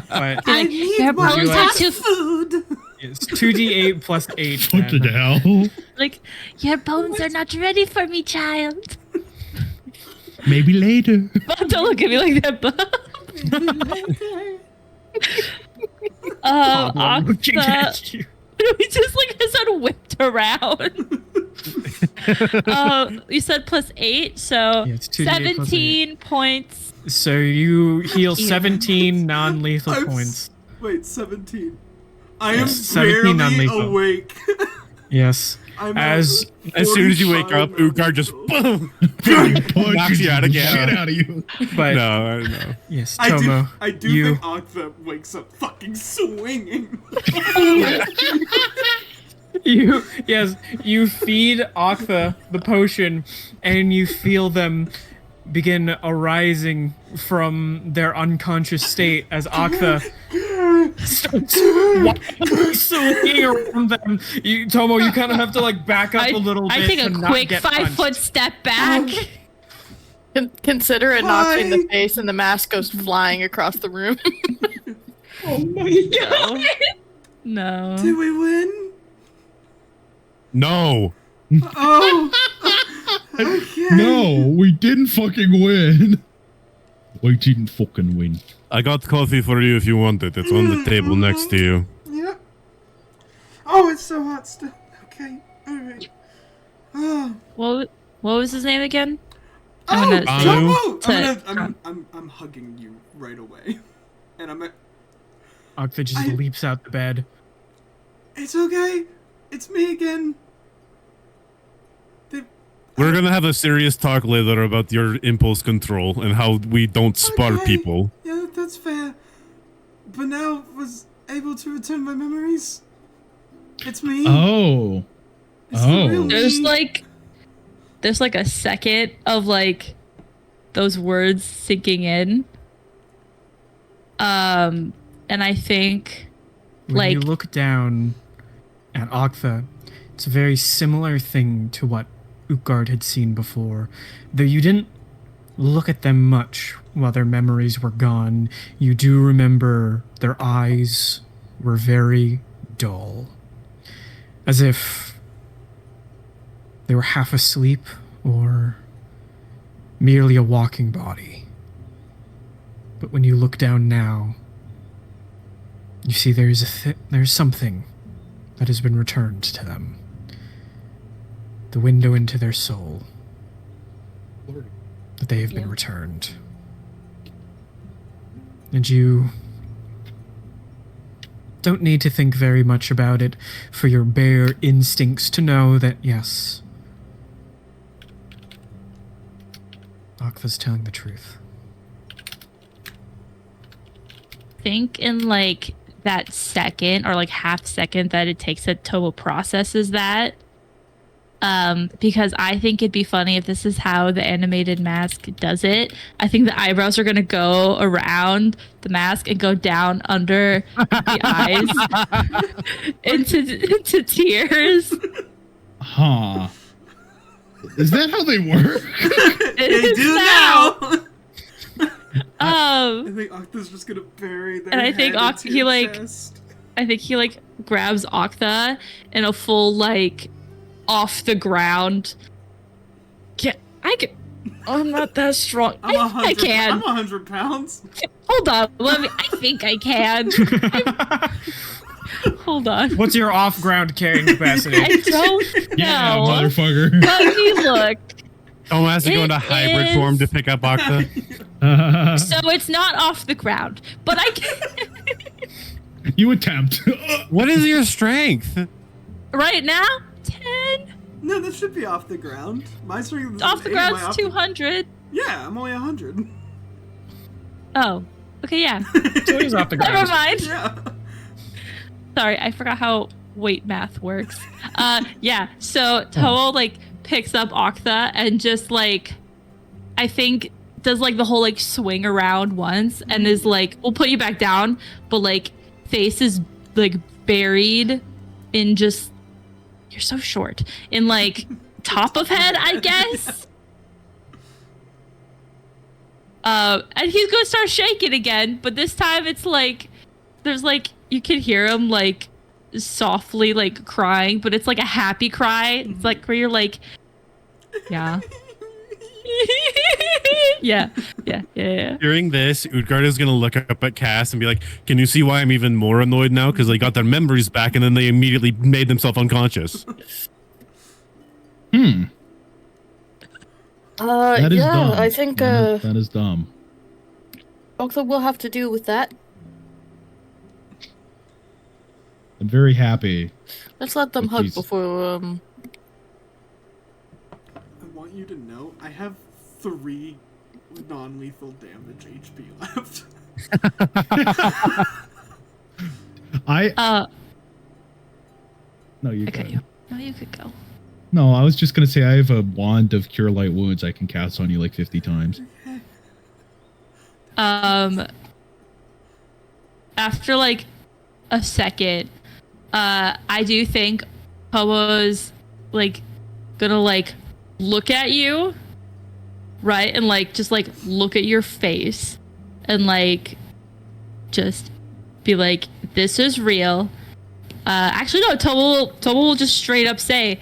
But I Like, need your more bones are hot too- food. it's 2d8 plus 8. Fucking then. hell. Like, your bones are not ready for me, child. Maybe later. Don't look at me like that, Bob. Problem looking Octa, at you. we just like his head whipped around. You said plus 8, so Yeah, it's 2d8 plus 17 points. So you heal Ew. 17 non-lethal I'm points. Wait, 17. I am Yes, 17 barely non-lethal. awake. Yes. I'm As As soon as you wake up, 45 Ugar just non-lethal. boom, knocks you out again. Shit out of you. but No. yes, I Tomo, do you think Octa wakes up fucking swinging. you feed Octha the potion, and you feel them begin arising from their unconscious state as Octha starts swinging around them. Tomo, you kind of have to like back up a little bit. I take to a not quick get 5-foot punched. step back. Consider it knocks you in the Hi. face, and the mask goes flying across the room. Oh my god! No. Did we win? No. Oh. Okay. No, we didn't fucking win. We didn't fucking win. I got coffee for you if you want it. It's on the table next to you. Yeah. Oh, it's so hot still. Okay. All right. Oh. What was his name again? Oh, gonna Tomo! I'm hugging you right away, and Octha just I- leaps out the bed. It's okay. It's me again. We're gonna have a serious talk later about your impulse control and how we don't spar Okay. people. Yeah, that's fair. But now was able to return my memories. It's me. Oh. It's the real Oh. me. There's like a second of like those words sinking in. And I think When you like- look down at Octha, it's a very similar thing to what Utgard had seen before. Though you didn't look at them much while their memories were gone, you do remember their eyes were very dull. As if they were half asleep or merely a walking body. But when you look down now, you see there's something that has been returned to them. The window into their soul. That they have been returned. And you don't need to think very much about it for your bare instincts to know that, yes, Octha's telling the truth. think in like that second or like half second that it takes that Tomo processes that. Because I think it'd be funny if this is how the animated mask does it. I think the eyebrows are gonna go around the mask and go down under the eyes into tears. Huh. Is that how they work? They do now. I Um, think Octa's just gonna bury their And I head think into he, your like- chest. I think he like grabs Octa in a full like off the ground. I'm not that strong. I think I can. I'm 100 pounds. Hold on. I think I can. Hold on. What's your off-ground carrying capacity? I don't know. Yeah, motherfucker. Let me look. Oh, has to go into It hybrid is- form to pick up Octa. So it's not off the ground, but I can. You attempt. What is your strength? Right now, 10. No, that should be off the ground. My strength is Off the 8. Am I ground's off 200. Yeah, I'm only 100. Oh, okay, yeah. So he's off the ground. Never mind. Yeah. Sorry, I forgot how weight math works. Yeah, so Toa like picks up Octa and just like, I think does like the whole like swing around once and is like, we'll put you back down, but like face is like buried in just, you're so short, in like top of head, I guess. And he's gonna start shaking again, but this time it's like, there's like, you can hear him like softly like crying, but it's like a happy cry. It's like where you're like, yeah. yeah. Hearing this, Utgard is gonna look up at Cass and be like, "Can you see why I'm even more annoyed now? Because they got their memories back and then they immediately made themselves unconscious." That is yeah, dumb. I think that is dumb. Octa will have to deal with that. I'm very happy. Let's let them But hug he's- before I want you to know I have 3 non-lethal damage HP left. No, you Okay, go. you. No, you could go. No, I was just gonna say I have a wand of cure light wounds I can cast on you like 50 times. After like a second, I do think Pomo's like gonna like look at you, right, and like just like look at your face and like just be like, "This is real." Actually, no. Tomo will just straight up say,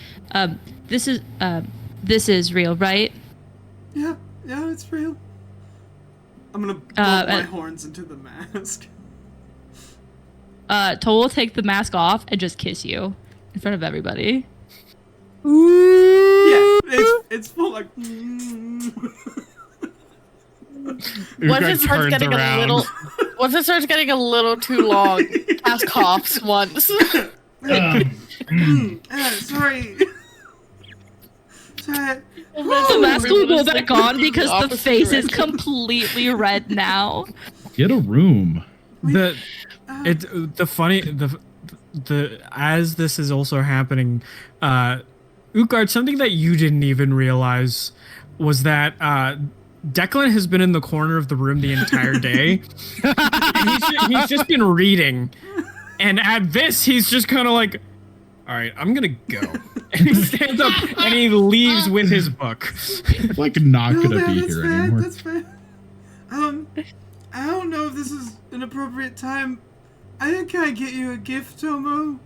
"This is real, right?" Yeah, it's real. I'm gonna blow my horns into the mask. Tomo will take the mask off and just kiss you in front of everybody. Yeah, it's full like. once Utgard it starts turns getting around. a little once it starts getting a little too long, Cass coughs once. Sorry. Sorry. The mask will go back on because the Opposite face is direction. completely red now. Get a room. The as this is also happening, Utgard, something that you didn't even realize was that Declan has been in the corner of the room the entire day, and he's just been reading, and at this he's just kind of like, "All right, I'm gonna go," and he stands up and he leaves with his book. I'm like not No, gonna man, be that's here fair, anymore. That's fair. I don't know if this is an appropriate time. I think I get you a gift, Tomo.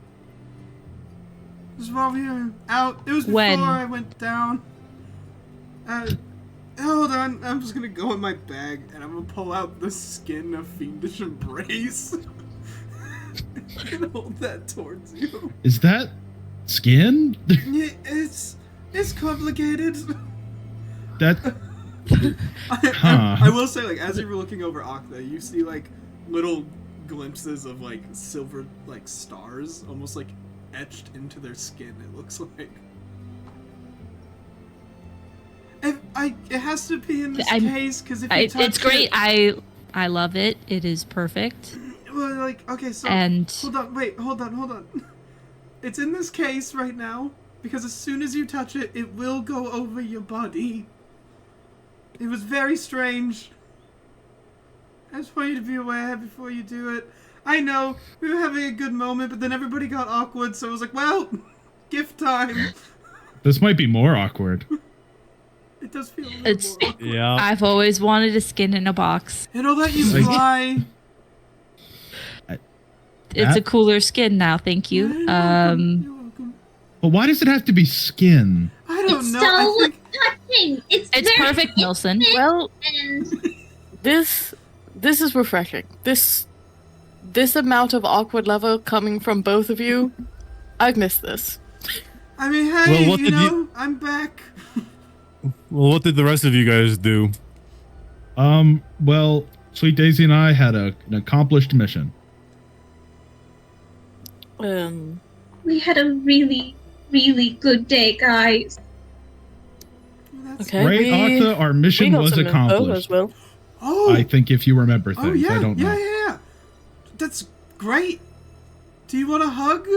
Just while we were out. It was before When? I went down. Hold on. I'm just gonna go in my bag and I'm gonna pull out the skin of Fiendish Embrace. and hold that towards you. Is that skin? Yeah, it's complicated. That I will say, like, as you were looking over Octa, you see like little glimpses of like silver like stars, almost like etched into their skin. It looks like. It has to be in this case because if you touch It's great. I love it. It is perfect. Well, like, okay, so And hold on. It's in this case right now because as soon as you touch it, it will go over your body. It was very strange. I just want you to be aware before you do it. I know, we were having a good moment, but then everybody got awkward, so I was like, well, gift time. this might be more awkward. It does feel a little It's- more awkward. Yeah. I've always wanted a skin in a box. And I'll let you Like- fly. it's a That- cooler skin now. Thank Yeah, you. you're welcome. You're welcome. But why does it have to be skin? I don't It's know. so I think touching. It's It's very perfect, Nelson. intimate Well, and this is refreshing. This amount of awkward level coming from both of you, I've missed this. I mean, hey, Well, what you did you- know, I'm back. Well, what did the rest of you guys do? Well, Sweet Daisy and I had an accomplished mission. we had a really, really good day, guys. That's Okay. Right, Octa? Our we mission got was some info accomplished. as well. Oh, I think if you remember things, oh yeah, I don't know. yeah. That's great. Do you want a hug?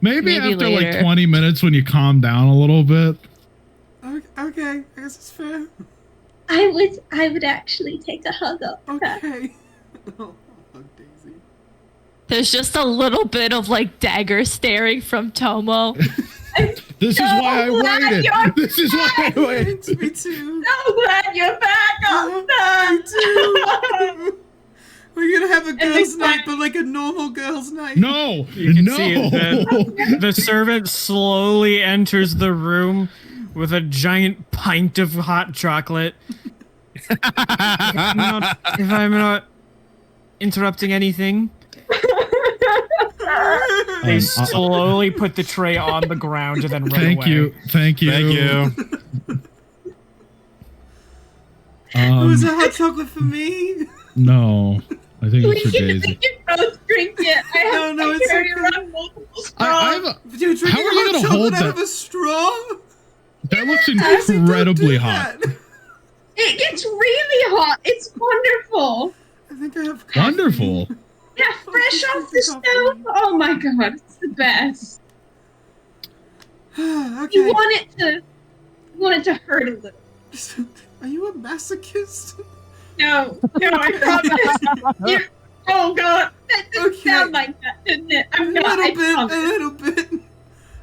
Maybe Maybe after later. like 20 minutes when you calm down a little bit. Okay, I guess it's fair. I would actually take a hug up. Okay. Oh, hug Daisy. There's just a little bit of like dagger staring from Tomo. This is why I glad waited. you're This is why I waited. Me too. So glad you're back, Me too. We're gonna have a girls' they night, but like a normal girls' night. No, You can no. see it The servant slowly enters the room with a giant pint of hot chocolate. If I'm not interrupting anything, they slowly put the tray on the ground and then run Thank away. you. Thank you. Thank you. Was a hot chocolate for me? No, I think we it's for can Daisy. both drink it. No, I it's carry okay. around multiple I straws. have a, You're drinking How are you hot gonna chocolate hold out that? of a straw? that looks Daisy, don't incredibly do hot. that. It gets really hot. It's wonderful. I think I have coffee. Wonderful. Yeah, fresh off the stove. Oh my god, it's the best. Okay. You want it to hurt a little. Are you a masochist? No, I promise. Oh god, that didn't Okay. sound like that, didn't it? I'm not. A I little promise.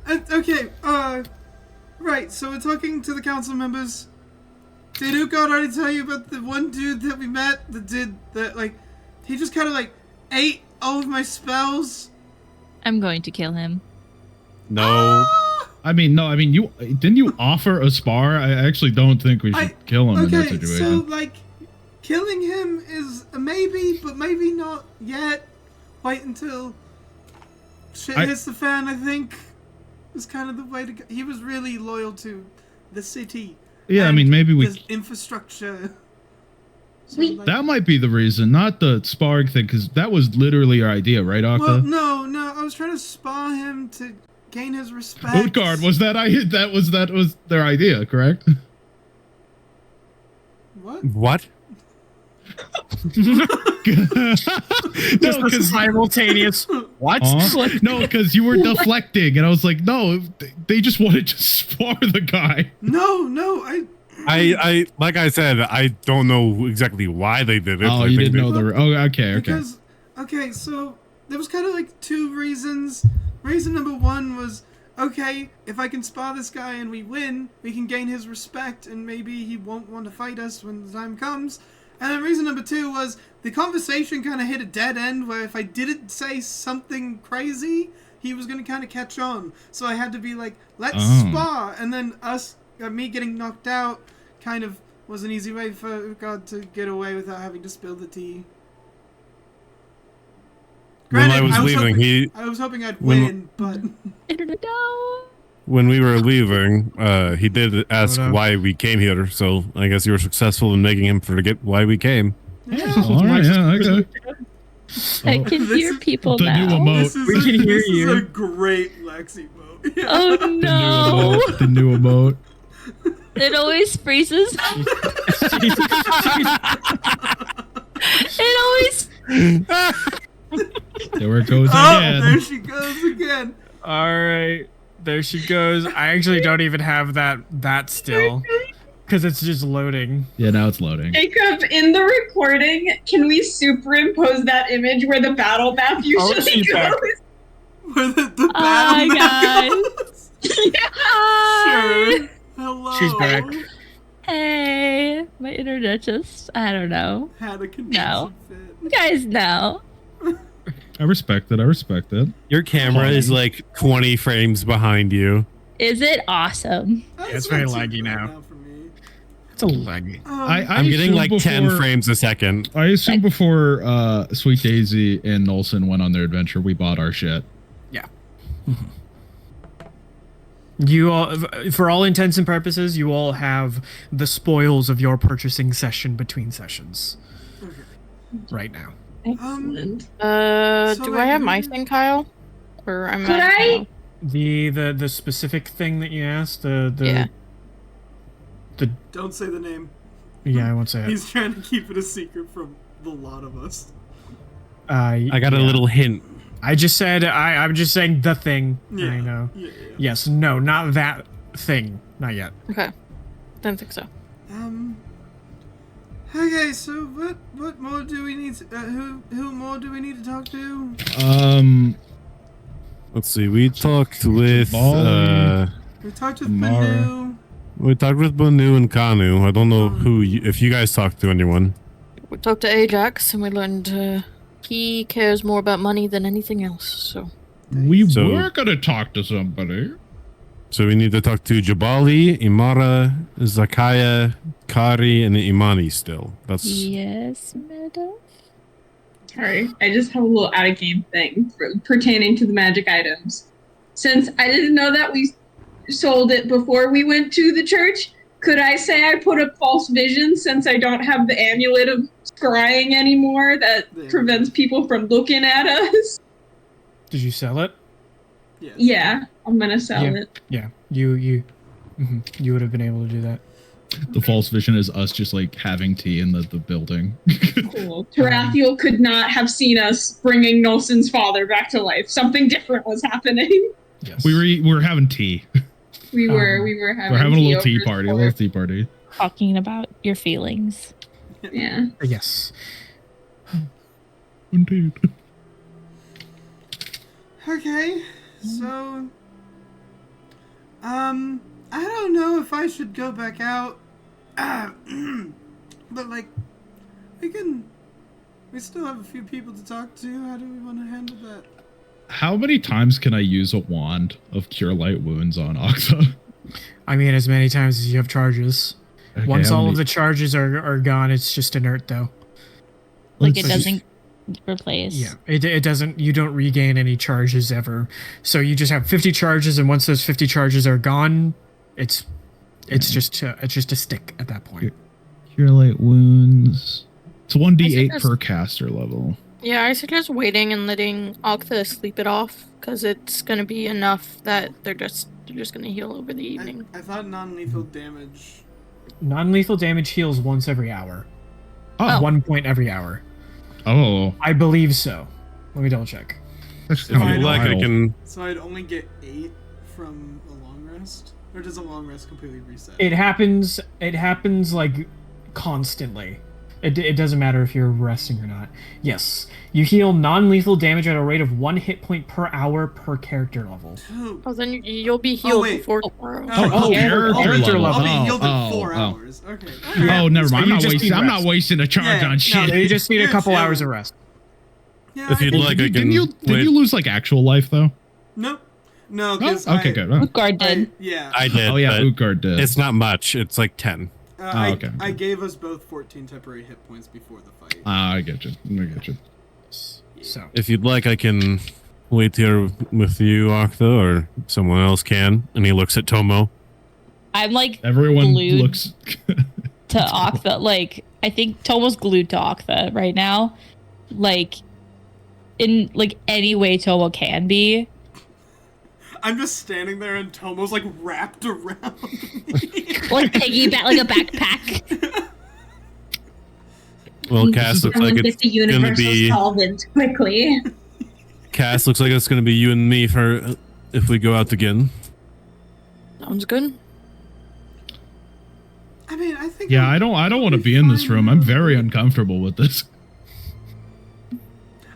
bit. Okay, right, so we're talking to the council members. Did Ukard already tell you about the one dude that we met that did that, like, he just kind of, like, ate all of my spells? I'm going to kill him. No. I mean, no. I mean, you didn't you offer a spar? I actually don't think we should kill him in that Okay, so, situation. like, killing him is a maybe, but maybe not yet. Wait until shit hits the fan, I think, is kind of the way to go. He was really loyal to the city. Yeah, I and mean, maybe we. the infrastructure. So, We- like, That might be the reason, not the sparring thing, because that was literally your idea, right, Octa? well, no, I was trying to spar him to gain his respect. Utgard, was that that was their idea, correct? What? What? No, Just a 'cause- simultaneous. What? Huh? No, because you were deflecting, and I was like, no, they just wanted to spar the guy. No, I like I said, I don't know exactly why they did it. Oh, I you think didn't they- know the. Oh, okay. Because, okay, so there was kind of like two reasons. Reason number one was, okay, if I can spar this guy and we win, we can gain his respect and maybe he won't want to fight us when the time comes. And then reason number two was the conversation kind of hit a dead end where if I didn't say something crazy, he was going to kind of catch on. So I had to be like, let's Oh. spar. And then me getting knocked out kind of was an easy way for God to get away without having to spill the tea. When I Granted, was leaving, I was hoping I'd when- win, but No. when we were leaving, he did ask Oh, no. why we came here. So I guess you were successful in making him forget why we came. yeah. All right, yeah, okay. I Oh, can This hear is- people the new now. emote. This is We can hear this you. is a great Lexi mode. Yeah. Oh no! The new emote. It always freezes. It always. There it goes Oh, again. there she goes again. All right, there she goes. I actually don't even have that still, because it's just loading. Yeah, now it's loading. Jacob, in the recording, can we superimpose that image where the battle map usually she's back. goes? Where the Hi, battle guys. goes. Hi. Sure. Hello. She's back. Hey, my internet just. I don't know. Had a connection No. fit. You guys know. I respect it. I respect it. Your camera is like 20 frames behind you. Is it awesome? it's very not too laggy bad now. for me. It's a laggy. I'm getting assume like 10 before- frames a second. I assume before Sweet Daisy and Nolson went on their adventure, we bought our shit. You all, for all intents and purposes, you all have the spoils of your purchasing session between sessions right now. Excellent. So Do wait, I have who my did- thing, Kyle? Or I'm Could I? The specific thing that you asked, Yeah. Don't say the name. I won't say it. He's trying to keep it a secret from the lot of us. I got a little hint. I just said I'm just saying the thing. Yeah. I know. Yeah. Yes, no, not that thing. Not yet. Okay. Don't think so. Okay, so what more do we need? Who more do we need to talk to? Let's see. We talked with Bali. We talked with Mara. Banu. we talked with Banu and Kanu. I don't know if you guys talked to anyone. We talked to Ajax and we learned he cares more about money than anything else. So We So- were gonna talk to somebody. So we need to talk to Jabali, Imara, Zakaya, Kari, and Imani still. That's Yes, madam. Sorry, I just have a little out of game thing pertaining to the magic items. Since I didn't know that we sold it before we went to the church, could I say I put up false vision since I don't have the amulet of scrying anymore that prevents people from looking at us? Did you sell it? Yes. Yeah, I'm gonna sell it. Yeah. You would have been able to do that. The false vision is us just like having tea in the building. Cool. Tarathiel could not have seen us bringing Nolson's father back to life. Something different was happening. Yes. we were having tea. We were having We're having a little tea over party. A for- little tea party. Talking about your feelings. Yeah. Yes. Indeed. Okay, so I don't know if I should go back out. But like we still have a few people to talk to. How do we want to handle that? How many times can I use a wand of cure light wounds on Octa? I mean, as many times as you have charges. Okay, Once how all many- of the charges are gone, it's just inert though. Like Let's it just- doesn't replace. Yeah, it doesn't. You don't regain any charges ever. So you just have 50 charges, and once those 50 charges are gone, it's just a stick at that point. Cure light wounds. It's 1d8 I per caster level. yeah, I suggest waiting and letting Octa sleep it off because it's gonna be enough that they're just gonna heal over the evening. I thought non-lethal damage. Non-lethal damage heals once every hour. Oh. 1 point every hour. Oh. I believe so. Let me double check. That's if kind you of like, I wild. can. So I'd only get 8 from a long rest, or does a long rest completely reset? It happens like constantly. It doesn't matter if you're resting or not. Yes, you heal non-lethal damage at a rate of 1 hit point per hour per character level. Two. Oh, then you'll be healed wait. before tomorrow. Oh, character level. I'll be Oh, healed in oh, 4 oh. hours. Okay. Yeah. Oh, never So mind. you I'm not just wasting. need I'm not rest. wasting a charge Yeah, on no, shit. You just need a You're couple chilling. hours of rest. Yeah, If you'd I- like, I can. Did you wait. lose like actual life though? Nope. No, Oh, because okay, good. Oh. Guard did. Yeah. I did. Oh yeah, but Utgard did. it's not much. It's like 10. okay. I gave us both 14 temporary hit points before the fight. I get you. I get you. So If you'd like, I can wait here with you, Octa, or someone else can. And he looks at Tomo. I'm like Everyone Glued. looks. to Octa. Like I think Tomo's glued to Octa right now. Like in like any way Tomo can be. I'm just standing there and Tomo's like wrapped around me. Like piggyback, like a backpack. Well, Cass looks like Someone it's get the gonna universal be. solvent quickly. Cass looks like it's gonna be you and me for if we go out again. Sounds good. I mean, I think. Yeah, I don't want to be in this room. I'm very uncomfortable with this.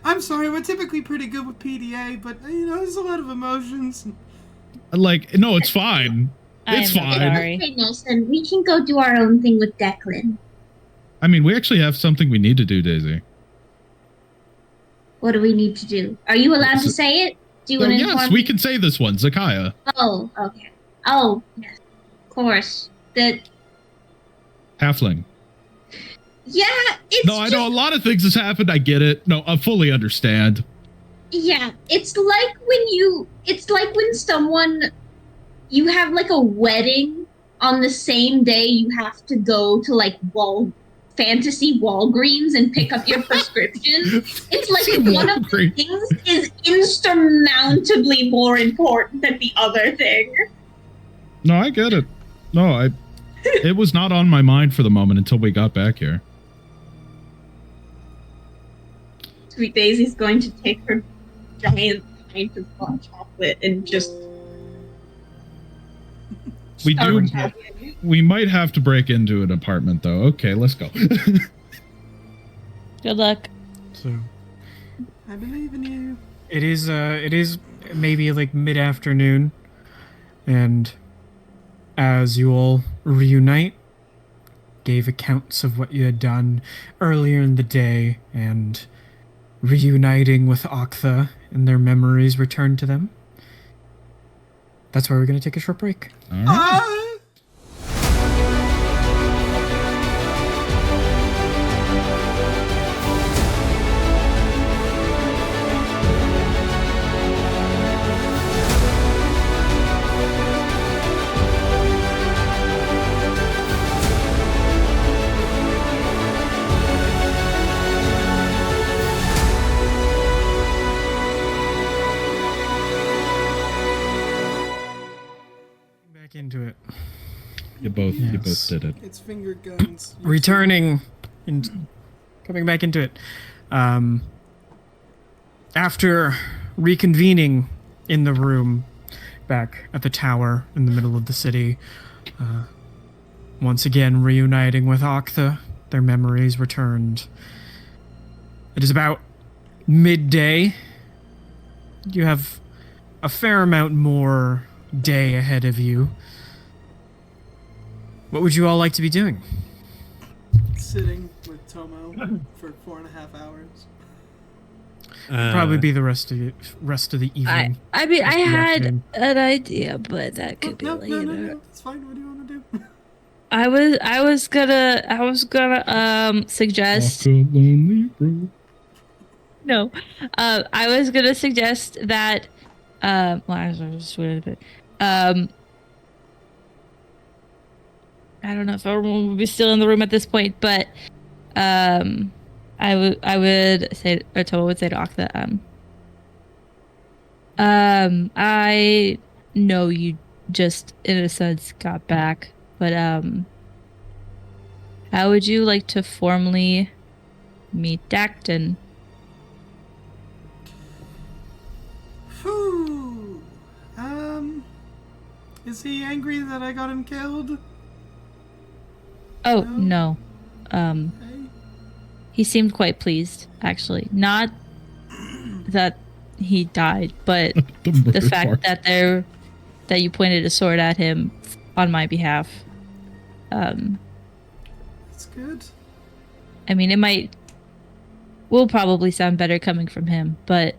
I'm sorry, we're typically pretty good with PDA, but you know, there's a lot of emotions. Like, no, it's fine. It's I'm fine. sorry. Okay, Nelson, we can go do our own thing with Declan. I mean, we actually have something we need to do, Daisy. What do we need to do? Are you allowed to say it? Do you want to inform yes, me? we can say this one, Zakaya. Oh, okay. Oh, yes. Of course. Halfling. Yeah, it's No, I know a lot of things has happened. I get it. No, I fully understand. Yeah, it's like when someone, you have like a wedding on the same day you have to go to like fantasy Walgreens and pick up your prescription. It's like one of the things is insurmountably more important than the other thing. No, I get it. No, it was not on my mind for the moment until we got back here. Sweet Daisy's going to take her giant pint of hot chocolate and just We might have to break into an apartment though. Okay, let's go. Good luck. So I believe in you. it is maybe like mid-afternoon, and as you all reunite, gave accounts of what you had done earlier in the day, and reuniting with Oktha and their memories returned to them. That's why we're going to take a short break. All right. Back into it. You both did it. It's finger guns. Returning and coming back into it. After reconvening in the room back at the tower in the middle of the city, once again reuniting with Oktha, their memories returned. It is about midday. You have a fair amount more day ahead of you. What would you all like to be doing? Sitting with Tomo for 4.5 hours. Probably be the rest of the evening. I mean, I Rest of the had afternoon. an idea, but that could be No, later. no. It's fine. What do you want to do? I was gonna suggest. Walk a lonely road. No, I was gonna suggest that. Well, I was just wait a bit. I don't know if everyone would be still in the room at this point, but I would say, or Tomo would say to Oktha, I know you just in a sense got back, but how would you like to formally meet Dacton? Whew. Is he angry that I got him killed? Oh No. no, Okay. he seemed quite pleased, actually. Not that he died, but the fact that you pointed a sword at him on my behalf. That's good. I mean, will probably sound better coming from him, but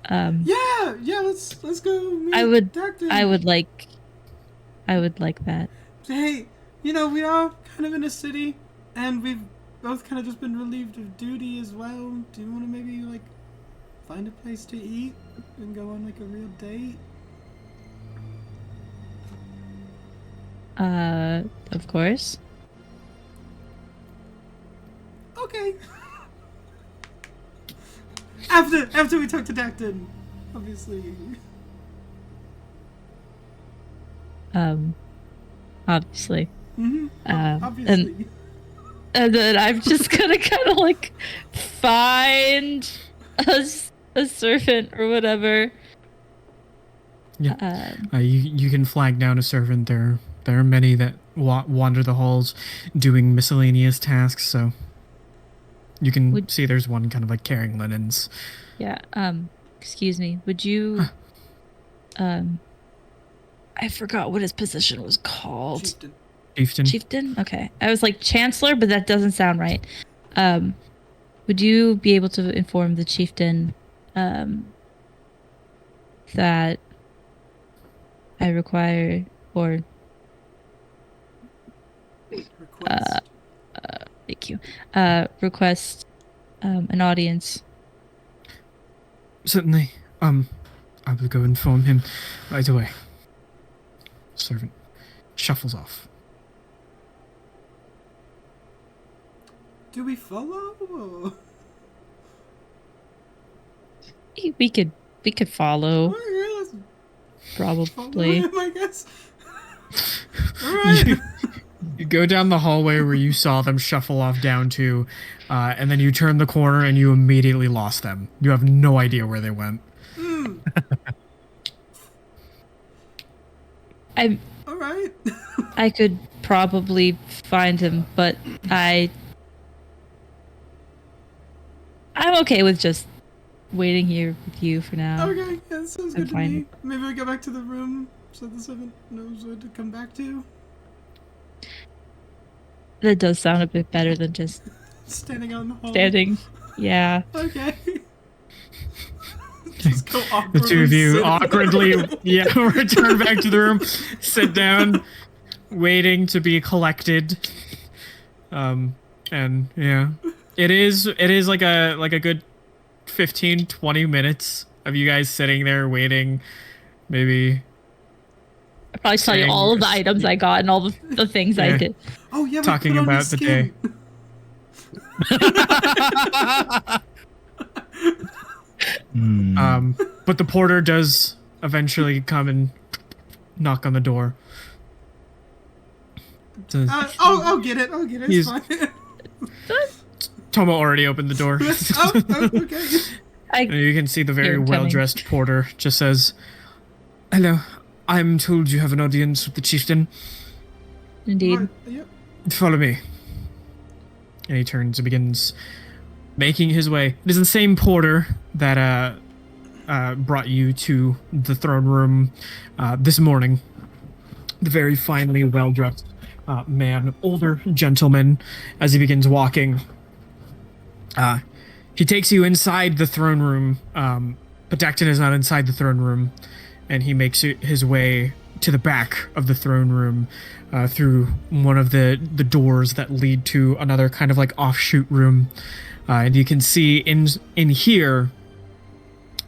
Yeah, let's go meet I would Dacton. like that. Hey, we are kind of in a city, and we've both kind of just been relieved of duty as well. Do you want to maybe, find a place to eat and go on, a real date? Of course. Okay. After we talk to Dacton, obviously. Obviously. Mm-hmm. And Obviously. then I'm just gonna kind of find a servant or whatever. Yeah. You can flag down a servant. There are many that wander the halls doing miscellaneous tasks, so you can see there's one kind of carrying linens. Yeah. Excuse me. Would you I forgot what his position was called. Chieftain. Chieftain? Okay. I was like Chancellor, but that doesn't sound right. would you be able to inform the chieftain that I require or Request. thank you request an audience? Certainly. I will go inform him right away. Servant shuffles off. Do we follow? Or? We could follow, Oh, yeah, probably. follow him, I guess. Alright. You go down the hallway where you saw them shuffle off down to, and then you turn the corner and you immediately lost them. You have no idea where they went. Alright. I could probably find him, but I'm okay with just waiting here with you for now. Okay, yeah, that sounds I'm good to fine. me. Maybe we go back to the room so the servant knows where to come back to. That does sound a bit better than just Standing on the hall. standing. Yeah. Okay. Just go The awkwardly. two of you sit. awkwardly, return back to the room, sit down, waiting to be collected. And yeah, it is like a good 15, 20 minutes of you guys sitting there waiting. Maybe. I'll probably tell you Saying- all of the items I got and all the things I Yeah. did. Oh yeah, we Talking put on about his the day. Hmm. But the porter does eventually come and knock on the door. Says, I'll get it. I'll get it. It's He's- fine. Tomo already opened the door. Okay. And you can see the very You're coming. well-dressed porter just says, "Hello, I'm told you have an audience with the chieftain. Indeed. Right, yep. Follow me." And he turns and begins making his way. It is the same porter that brought you to the throne room this morning. The very finely well-dressed man, older gentleman, as he begins walking. He takes you inside the throne room, but Dacton is not inside the throne room, and he makes his way to the back of the throne room through one of the doors that lead to another kind of like offshoot room. And you can see in here,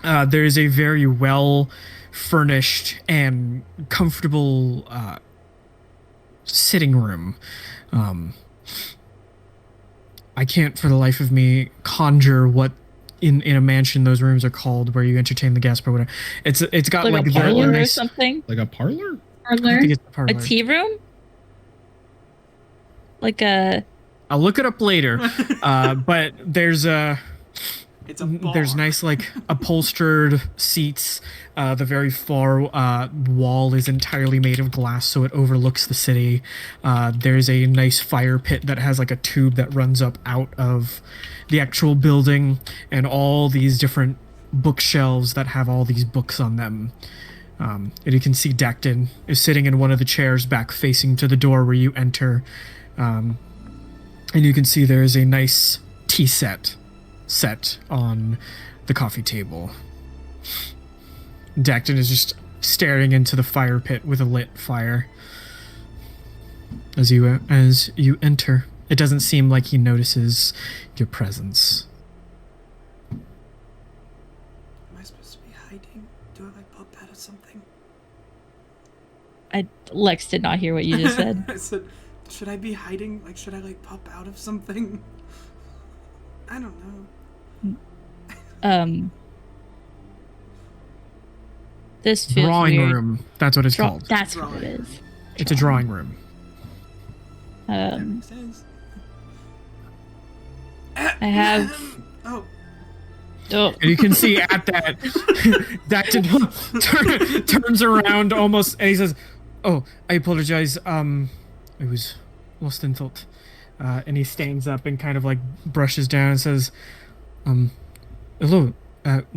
there is a very well furnished and comfortable sitting room. I can't for the life of me conjure what in a mansion those rooms are called where you entertain the guests, but whatever. It's got Like like a the parlor or nice. something? Like a parlor? I Parlor. think it's the A parlor. tea room? Like a I'll look it up later. But there's It's a bar. there's nice like upholstered seats. The very far wall is entirely made of glass, so it overlooks the city. There's a nice fire pit that has like a tube that runs up out of the actual building, and all these different bookshelves that have all these books on them. And you can see Dacton is sitting in one of the chairs back facing to the door where you enter. And you can see there is a nice tea set on the coffee table. Dacton is just staring into the fire pit with a lit fire. As you enter, it doesn't seem like he notices your presence. Am I supposed to be hiding? Do I like pop out of something? Lex did not hear what you just said. I said, should I be hiding? Like, should I like pop out of something? I don't know. This feels Drawing weird. room. That's what it's called. That's what it is. It's a drawing room. That makes sense. I have. Oh, Oh, And you can see at that, Dacton turns around almost, and he says, "Oh, I apologize. I was lost in thought." And he stands up and kind of like brushes down and says, "Hello.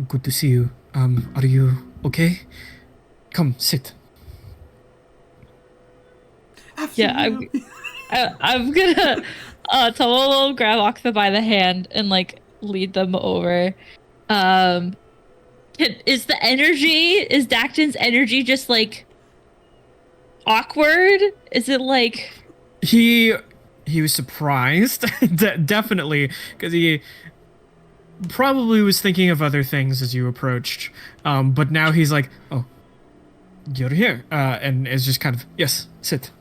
Good to see you. Are you okay? Come, sit." after yeah, you. I'm gonna Tomo will grab Akta by the hand and like lead them over. Is Dacton's energy just like awkward? Is it like He was surprised, definitely, because he probably was thinking of other things as you approached. But now he's like, "Oh, you're here," and is just kind of, "Yes, sit."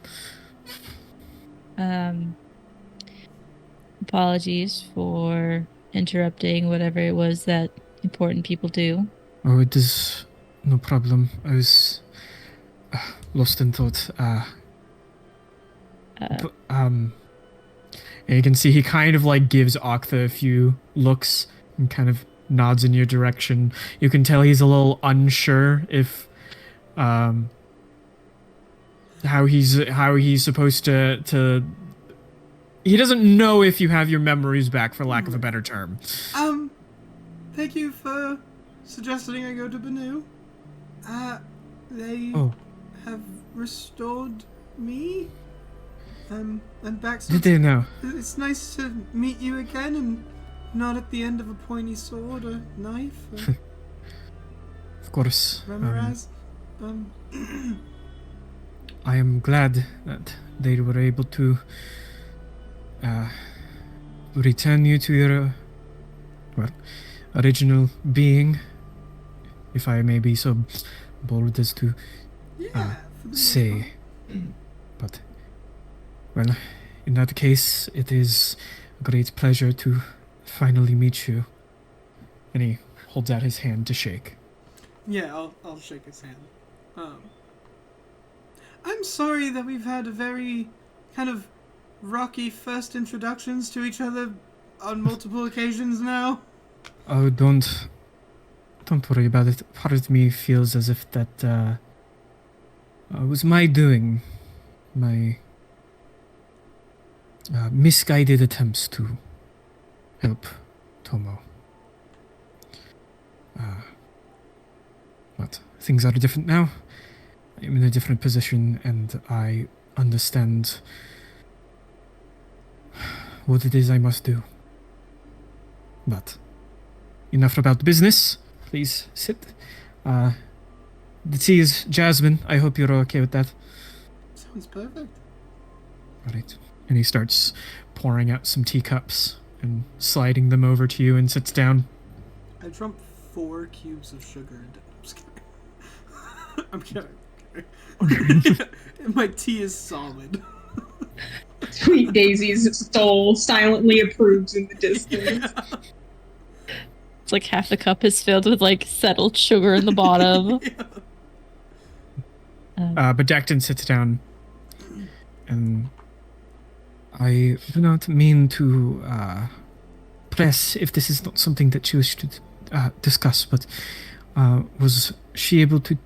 Apologies for interrupting whatever it was that important people do. Oh, it is no problem. I was lost in thought. And you can see he kind of like gives Octha a few looks and kind of nods in your direction. You can tell he's a little unsure if how he's supposed to he doesn't know if you have your memories back, for lack of a better term. Thank you for suggesting I go to Banu. They have restored me. And back. So Did they know? it's nice to meet you again, and not at the end of a pointy sword or knife. Or Of course. Ramirez. I am glad that they were able to return you to your original being, if I may be so bold as to say. But, well, in that case, it is a great pleasure to finally meet you. And he holds out his hand to shake. Yeah, I'll shake his hand. I'm sorry that we've had a very kind of rocky first introductions to each other on multiple occasions now. Oh, don't worry about it. Part of me feels as if that was my doing. My misguided attempts to help Tomo. But things are different now. I'm in a different position, and I understand what it is I must do. But enough about the business. Please sit. The tea is jasmine. I hope you're okay with that. Sounds perfect. All right. And he starts pouring out some teacups and sliding them over to you and sits down. I dumped 4 cubes of sugar into. I'm just kidding. I'm kidding. My tea is solid. Sweet Daisy's soul silently approves in the distance. It's like half the cup is filled with like settled sugar in the bottom. But Dacton sits down, and I do not mean to press if this is not something that you wish to discuss, but was she able to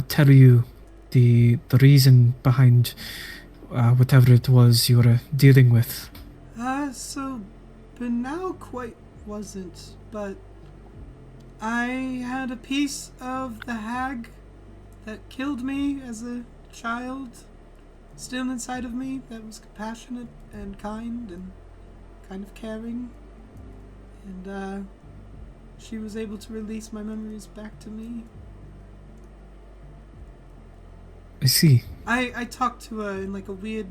tell you the reason behind whatever it was you were dealing with? So Banal quite wasn't, but I had a piece of the hag that killed me as a child still inside of me, that was compassionate and kind and kind of caring. And she was able to release my memories back to me. I see. I talked to her in like a weird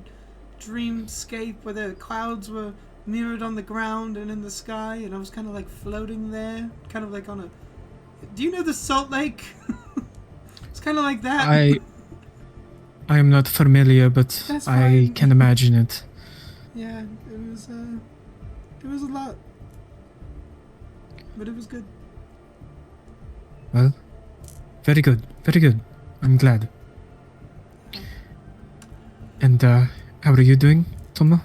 dreamscape where the clouds were mirrored on the ground and in the sky, and I was kind of like floating there, kind of like on a... Do you know the Salt Lake? It's kind of like that. I am not familiar, but That's I fine. can imagine it. Yeah, it was a lot. But it was good. Well, very good, very good. I'm glad. And how are you doing, Tomo?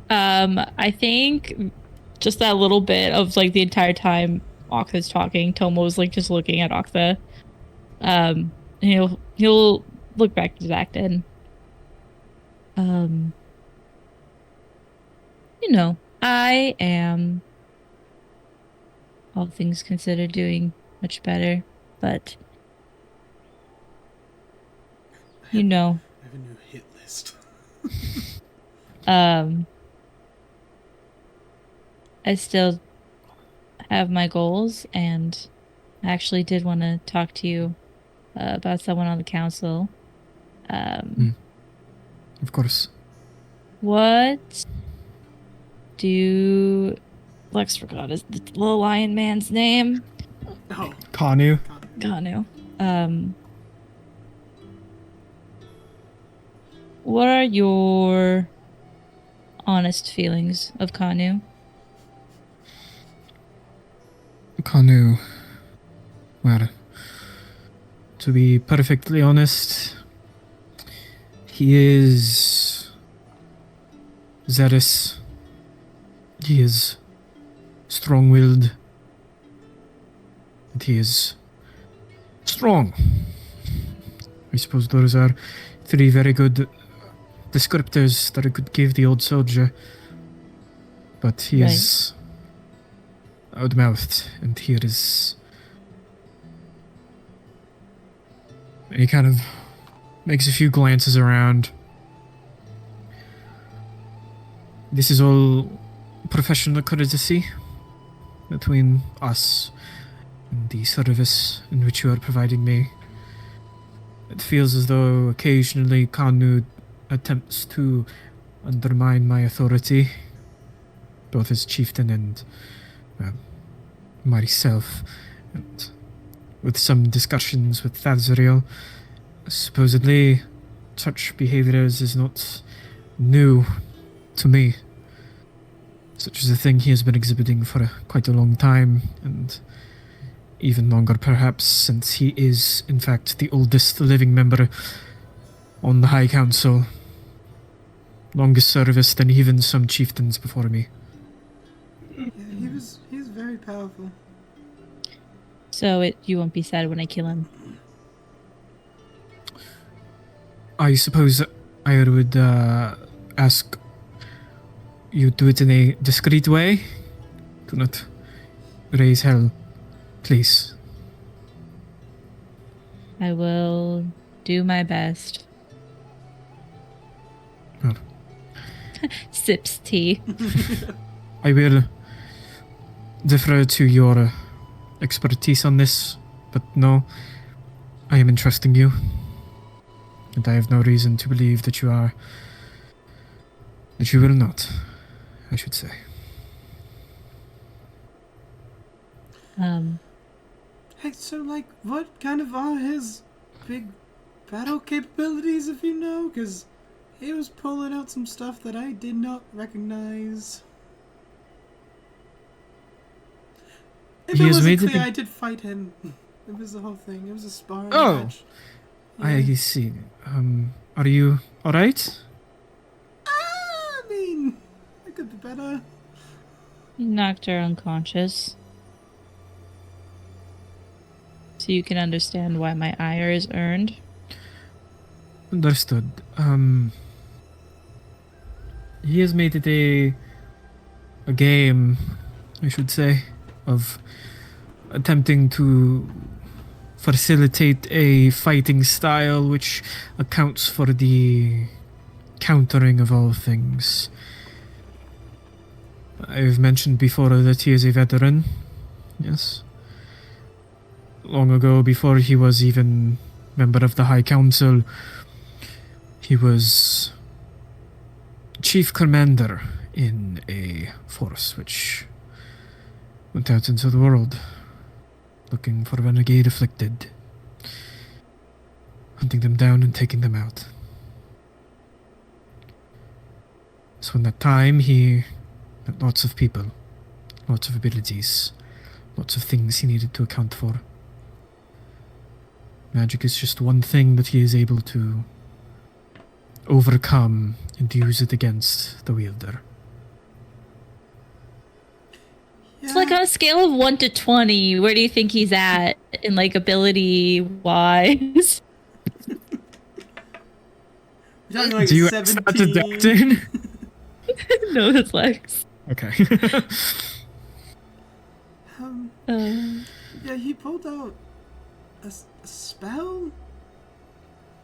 I think just that little bit of like the entire time Octa's talking, Tomo's like just looking at Octa. And he'll look back to Zacton. I am, all things considered, doing much better, but I have a new hit list. I still have my goals, and I actually did want to talk to you about someone on the council. Of course. What do Lex forgot is the little lion man's name? Oh, Kanu. Kanu. What are your honest feelings of Kanu? Kanu. Well, to be perfectly honest, he is zealous. He is strong-willed. And he is strong. I suppose those are three very good descriptors that I could give the old soldier. But he Right. is out-mouthed, and here is... He kind of makes a few glances around. This is all professional courtesy between us and the service in which you are providing me. It feels as though occasionally Kanu attempts to undermine my authority, both as chieftain and myself, and with some discussions with Thazriel. Supposedly, such behaviors is not new to me. Such is a thing he has been exhibiting for quite a long time, and even longer perhaps, since he is, in fact, the oldest living member on the High Council. Longest service than even some chieftains before me. yeah, he's very powerful. So you won't be sad when I kill him. I suppose I would ask you do it in a discreet way. Do not raise hell, please. I will do my best. Well. Sips tea. I will defer to your expertise on this, but no, I am entrusting you. And I have no reason to believe that you will not, I should say. Hey, so like, what kind of are his big battle capabilities, if you know? Because he was pulling out some stuff that I did not recognize. If He it has wasn't made it clear, a- I did fight him. It was the whole thing. It was a sparring Oh. match. I see. Are you alright? I mean, it could be better. You knocked her unconscious. So you can understand why my ire is earned. Understood. He has made it a game, I should say, of attempting to facilitate a fighting style which accounts for the countering of all things. I've mentioned before that he is a veteran. Yes. Long ago, before he was even member of the High Council, he was chief commander in a force which went out into the world looking for renegade afflicted, hunting them down and taking them out. So in that time, he met lots of people, lots of abilities, lots of things he needed to account for. Magic is just one thing that he is able to overcome and use it against the wielder. It's like on a scale of 1 to 20, where do you think he's at in like ability wise? We're talking like Do you a ask 17. that to Decton? No, it's Lex. Okay. Yeah, he pulled out a spell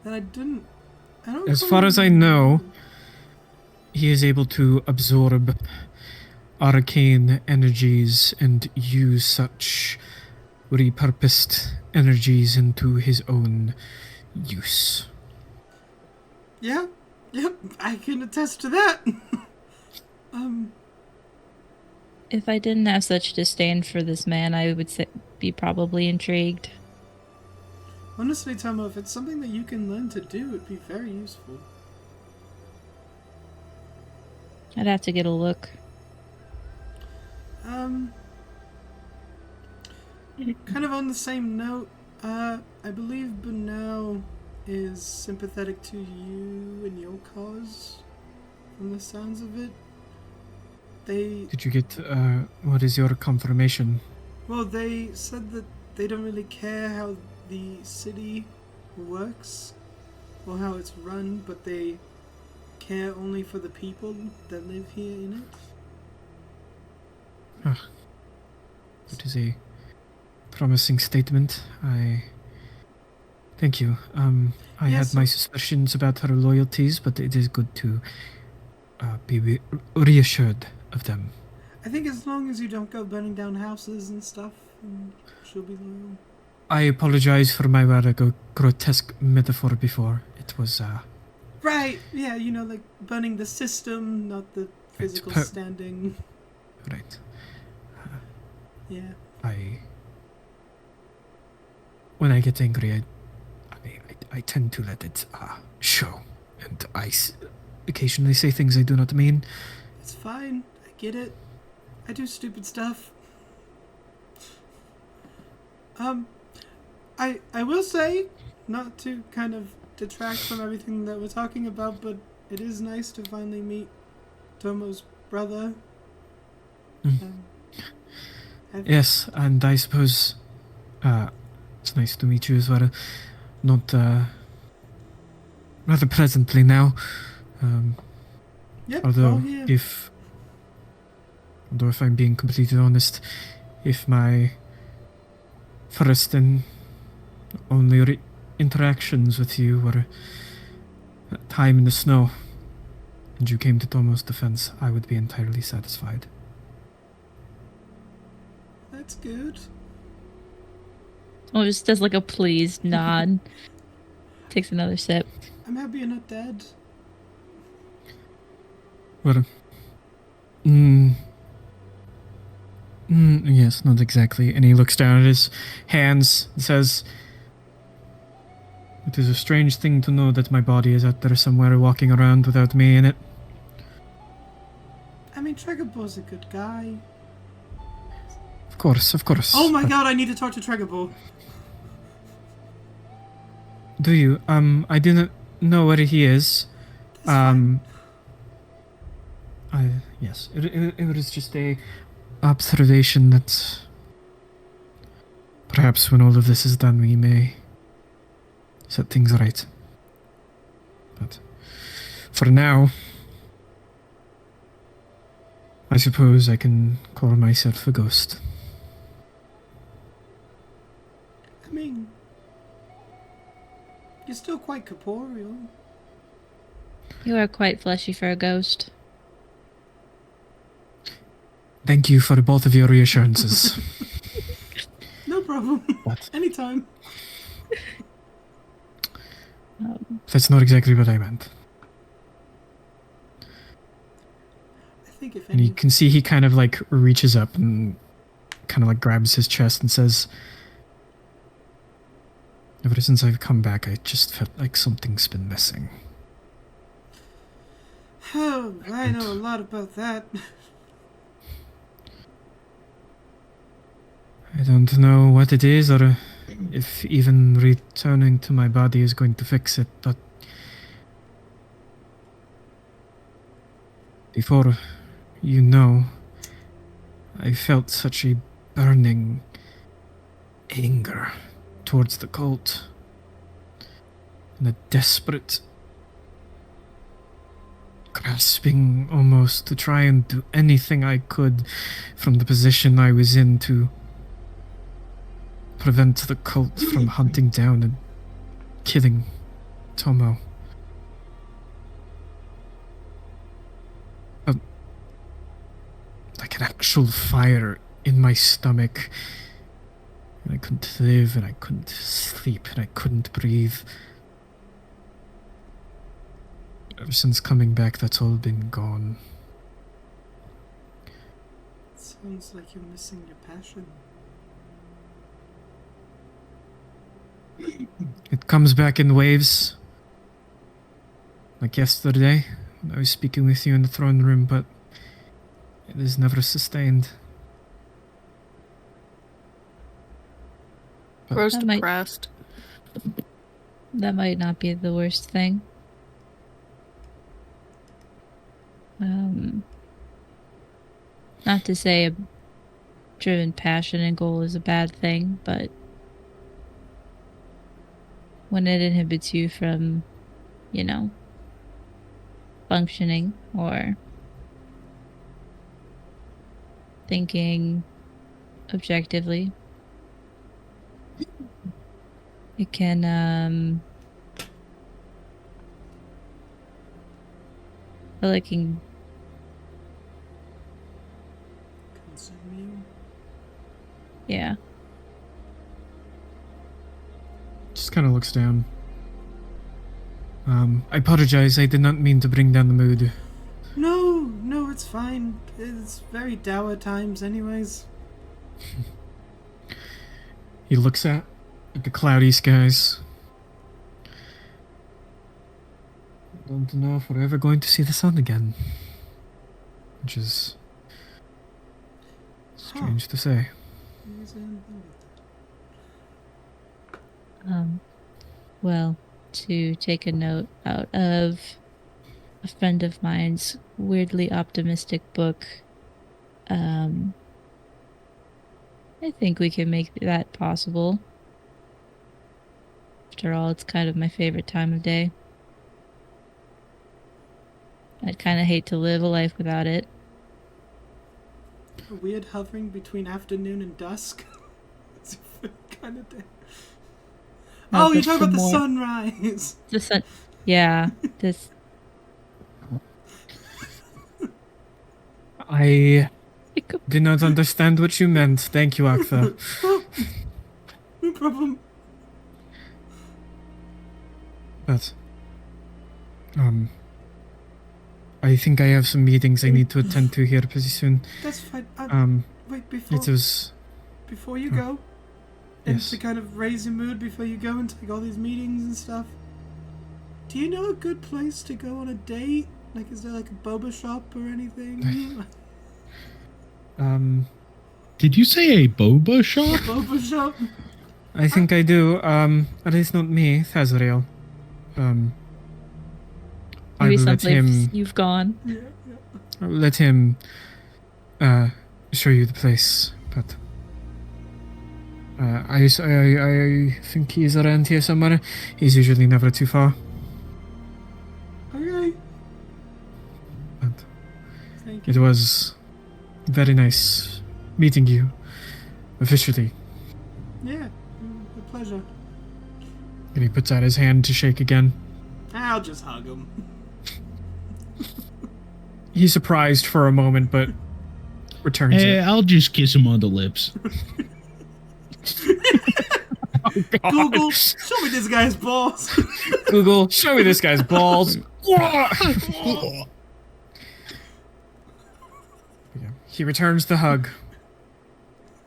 that I don't. As far as I know, he is able to absorb arcane energies and use such repurposed energies into his own use. Yeah, yep, I can attest to that. If I didn't have such disdain for this man, I would be probably intrigued. Honestly, Tomo, if it's something that you can learn to do, it'd be very useful. I'd have to get a look. Kind of on the same note, I believe Bunau is sympathetic to you and your cause, from the sounds of it. Did you get, what is your confirmation? Well, they said that they don't really care how the city works or how it's run, but they care only for the people that live here in it. It is a promising statement. Thank you. I had my suspicions about her loyalties, but it is good to be reassured of them. I think as long as you don't go burning down houses and stuff, she'll be loyal. I apologize for my rather grotesque metaphor before. It was, Right, yeah, like burning the system, not the physical standing. Right. Yeah. When I get angry, I tend to let it show, and I occasionally say things I do not mean. It's fine. I get it. I do stupid stuff. I will say, not to kind of detract from everything that we're talking about, but it is nice to finally meet Tomo's brother. Yes, and I suppose it's nice to meet you as well. Not rather pleasantly now. Yep, although here. if I'm being completely honest, if my first and only interactions with you were that time in the snow, and you came to Tomo's defense, I would be entirely satisfied. That's good. Oh, just does like a pleased nod. Takes another sip. I'm happy you're not dead. Well, yes, not exactly. And he looks down at his hands and says, "It is a strange thing to know that my body is out there somewhere walking around without me in it." I mean, Tregabor's a good guy. Of course. Oh my but god, I need to talk to Tregabor. Do you? I do not know where he is. Yes, it was just a observation that perhaps when all of this is done, we may set things right. But for now, I suppose I can call myself a ghost. I mean, you're still quite corporeal. You are quite fleshy for a ghost. Thank you for both of your reassurances. No problem. What? Anytime. That's not exactly what I meant. I think if And you can see he kind of like reaches up and kind of like grabs his chest and says, "Ever since I've come back, I just felt like something's been missing." Oh, I know a lot about that. I don't know what it is or if even returning to my body is going to fix it, but before you know, I felt such a burning anger towards the cult and a desperate grasping almost to try and do anything I could from the position I was in to prevent the cult from hunting down and killing Tomo. But I an actual fire in my stomach. And I couldn't live, and I couldn't sleep, and I couldn't breathe. Ever since coming back, that's all been gone. Sounds like you're missing your passion. It comes back in waves. Like yesterday, when I was speaking with you in the throne room, but it is never sustained. Grows That might- depressed. That might not be the worst thing. Not to say a driven passion and goal is a bad thing, but when it inhibits you from, functioning or thinking objectively, it can, feel like it can Consume you. yeah. Just kind of looks down. I apologize, I did not mean to bring down the mood. No, it's fine. It's very dour times anyways. He looks at the cloudy skies. Don't know if we're ever going to see the sun again. Which is strange to say. Well, to take a note out of a friend of mine's weirdly optimistic book, I think we can make that possible. After all, it's kind of my favorite time of day. I'd kind of hate to live a life without it. A weird hovering between afternoon and dusk. It's a kind of day. No, Oh, you're but talking about the more- sunrise. The sun. Yeah, this. I did not understand what you meant. Thank you, Aktha. No problem. But, I think I have some meetings I need to attend to here pretty soon. That's fine. Wait, It was... before you go, and yes. to kind of raise your mood before you go and take all these meetings and stuff, do you know a good place to go on a date? Like, is there like a boba shop or anything? Did you say a boba shop? Boba shop? I think I do, at least not me, Thazriel. I Maybe will let someplace him... you've gone. Yeah. I'll let him, show you the place, but... I think he's around here somewhere. He's usually never too far. Okay. But Thank you. it was very nice meeting you, officially. Yeah, a pleasure. And he puts out his hand to shake again. I'll just hug him. He's surprised for a moment, but returns Hey, it. I'll just kiss him on the lips. Google, show me this guy's balls. Google, show me this guy's balls. Yeah, he returns the hug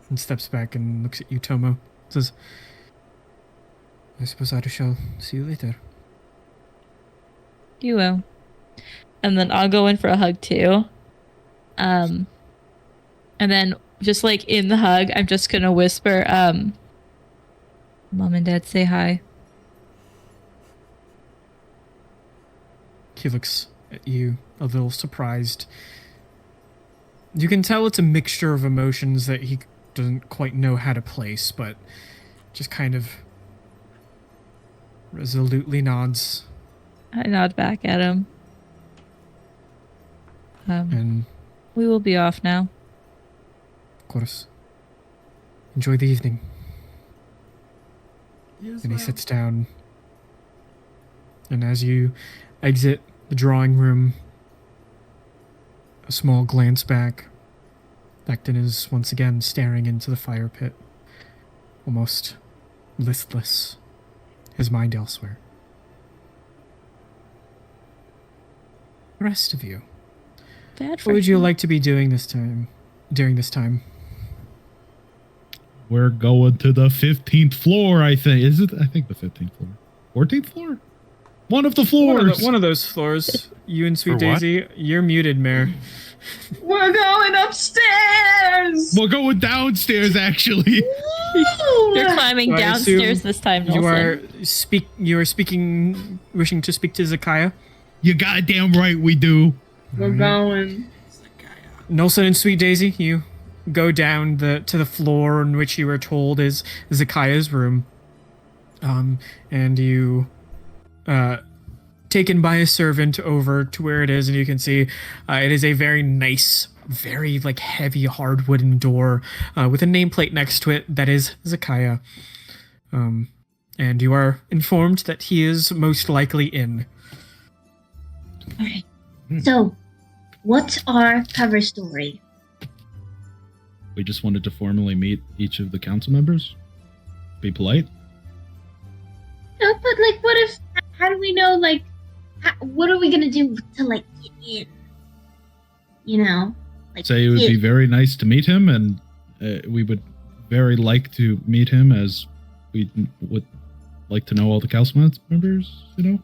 and steps back and looks at you, Tomo. Says, I suppose I shall see you later. You will. And then I'll go in for a hug too. And then just like in the hug, I'm just gonna whisper, Mom and Dad say hi. He looks at you, a little surprised. You can tell it's a mixture of emotions that he doesn't quite know how to place, but just kind of resolutely nods. I nod back at him. And, We will be off now. of course, enjoy the evening. You as And he well. sits down. And as you exit the drawing room, a small glance back Becton is once again staring into the fire pit, almost listless, his mind elsewhere. The rest of you, Bad for what would you him. like to be doing during this time? We're going to the 15th floor, I think. Is it? I think the 15th floor. 14th floor? One of the floors. One of those floors. You and Sweet For what? Daisy, you're muted, Mare. We're going upstairs. We're going downstairs, actually. You're climbing So I downstairs assume this time, You Nelson. are wishing to speak to Zakaya? You goddamn right we do. We're going. Nelson and Sweet Daisy, you go down to the floor in which you were told is Zakaya's room. And you taken by a servant over to where it is, and you can see it is a very nice, very like heavy hard wooden door with a nameplate next to it that is Zakaya. And you are informed that he is most likely in. Okay. So, what's our cover story? We just wanted to formally meet each of the council members. Be polite. No, but like, what if? How do we know? Like, what are we gonna do to like get in? You know, like Say it would be very nice to meet him, and we would very like to meet him, as we would like to know all the council members, you know?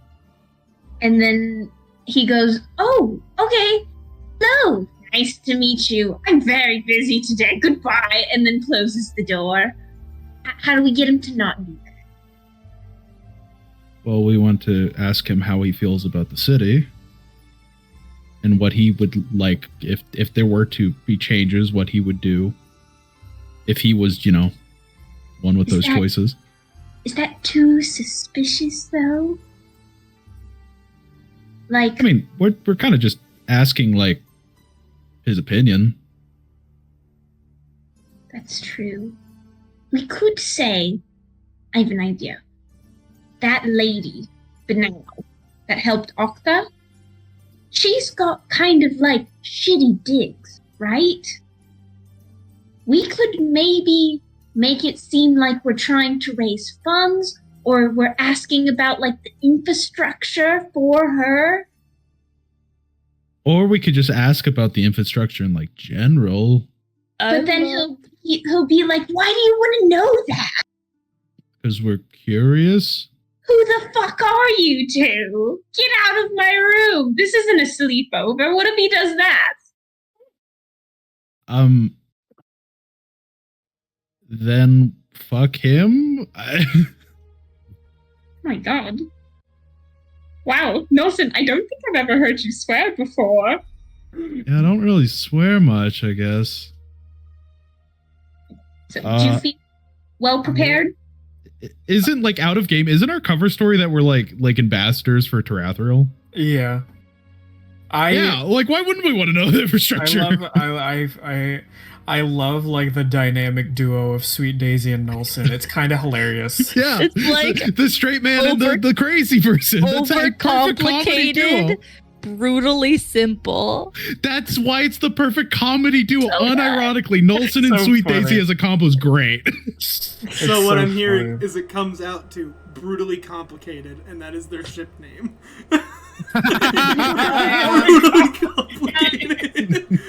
And then he goes, "Oh, okay. Hello, nice to meet you. I'm very busy today. Goodbye." And then closes the door. How do we get him to not do that? Well, we want to ask him how he feels about the city, and what he would like if there were to be changes, what he would do if he was, you know, one with those choices. Is that too suspicious, though? Like, I mean, we're kind of just asking, like, his opinion. that's true. We could say, I have an idea. That lady, Benal, that helped Octa, she's got kind of like shitty digs, right? We could maybe make it seem like we're trying to raise funds, or we're asking about like the infrastructure for her. Or we could just ask about the infrastructure in, like, general. But then he'll be like, "Why do you want to know that? Because we're curious. Who the fuck are you two? Get out of my room. This isn't a sleepover. What if he does that?" Then fuck him? Oh my god. Wow, Nelson, I don't think I've ever heard you swear before. Yeah, I don't really swear much, I guess. So, do you feel well prepared? Isn't, like, out of game, isn't our cover story that we're like ambassadors for Tarathril? Yeah. Yeah, like, why wouldn't we want to know the infrastructure? I love like the dynamic duo of Sweet Daisy and Nelson. It's kind of hilarious. Yeah, It's like the straight man and the crazy person. That's a perfect comedy duo. Overcomplicated, brutally simple. That's why it's the perfect comedy duo. So bad. Unironically, Nelson and So Sweet funny. Daisy as a combo is great. So what so I'm hearing funny. is it comes out to brutally complicated, and that is their ship name. Brutally complicated.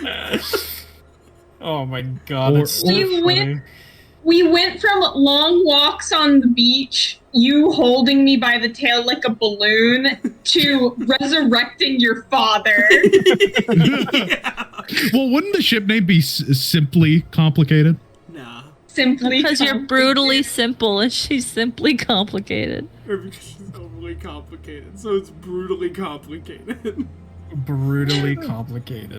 Oh my god, Or- that's so You funny. win. We went from long walks on the beach, you holding me by the tail like a balloon, to resurrecting your father. Yeah. Well, wouldn't the ship name be simply complicated? Nah. Simply Because you're brutally complicated. simple and she's simply complicated. Or because she's overly complicated, so it's brutally complicated. Brutally complicated.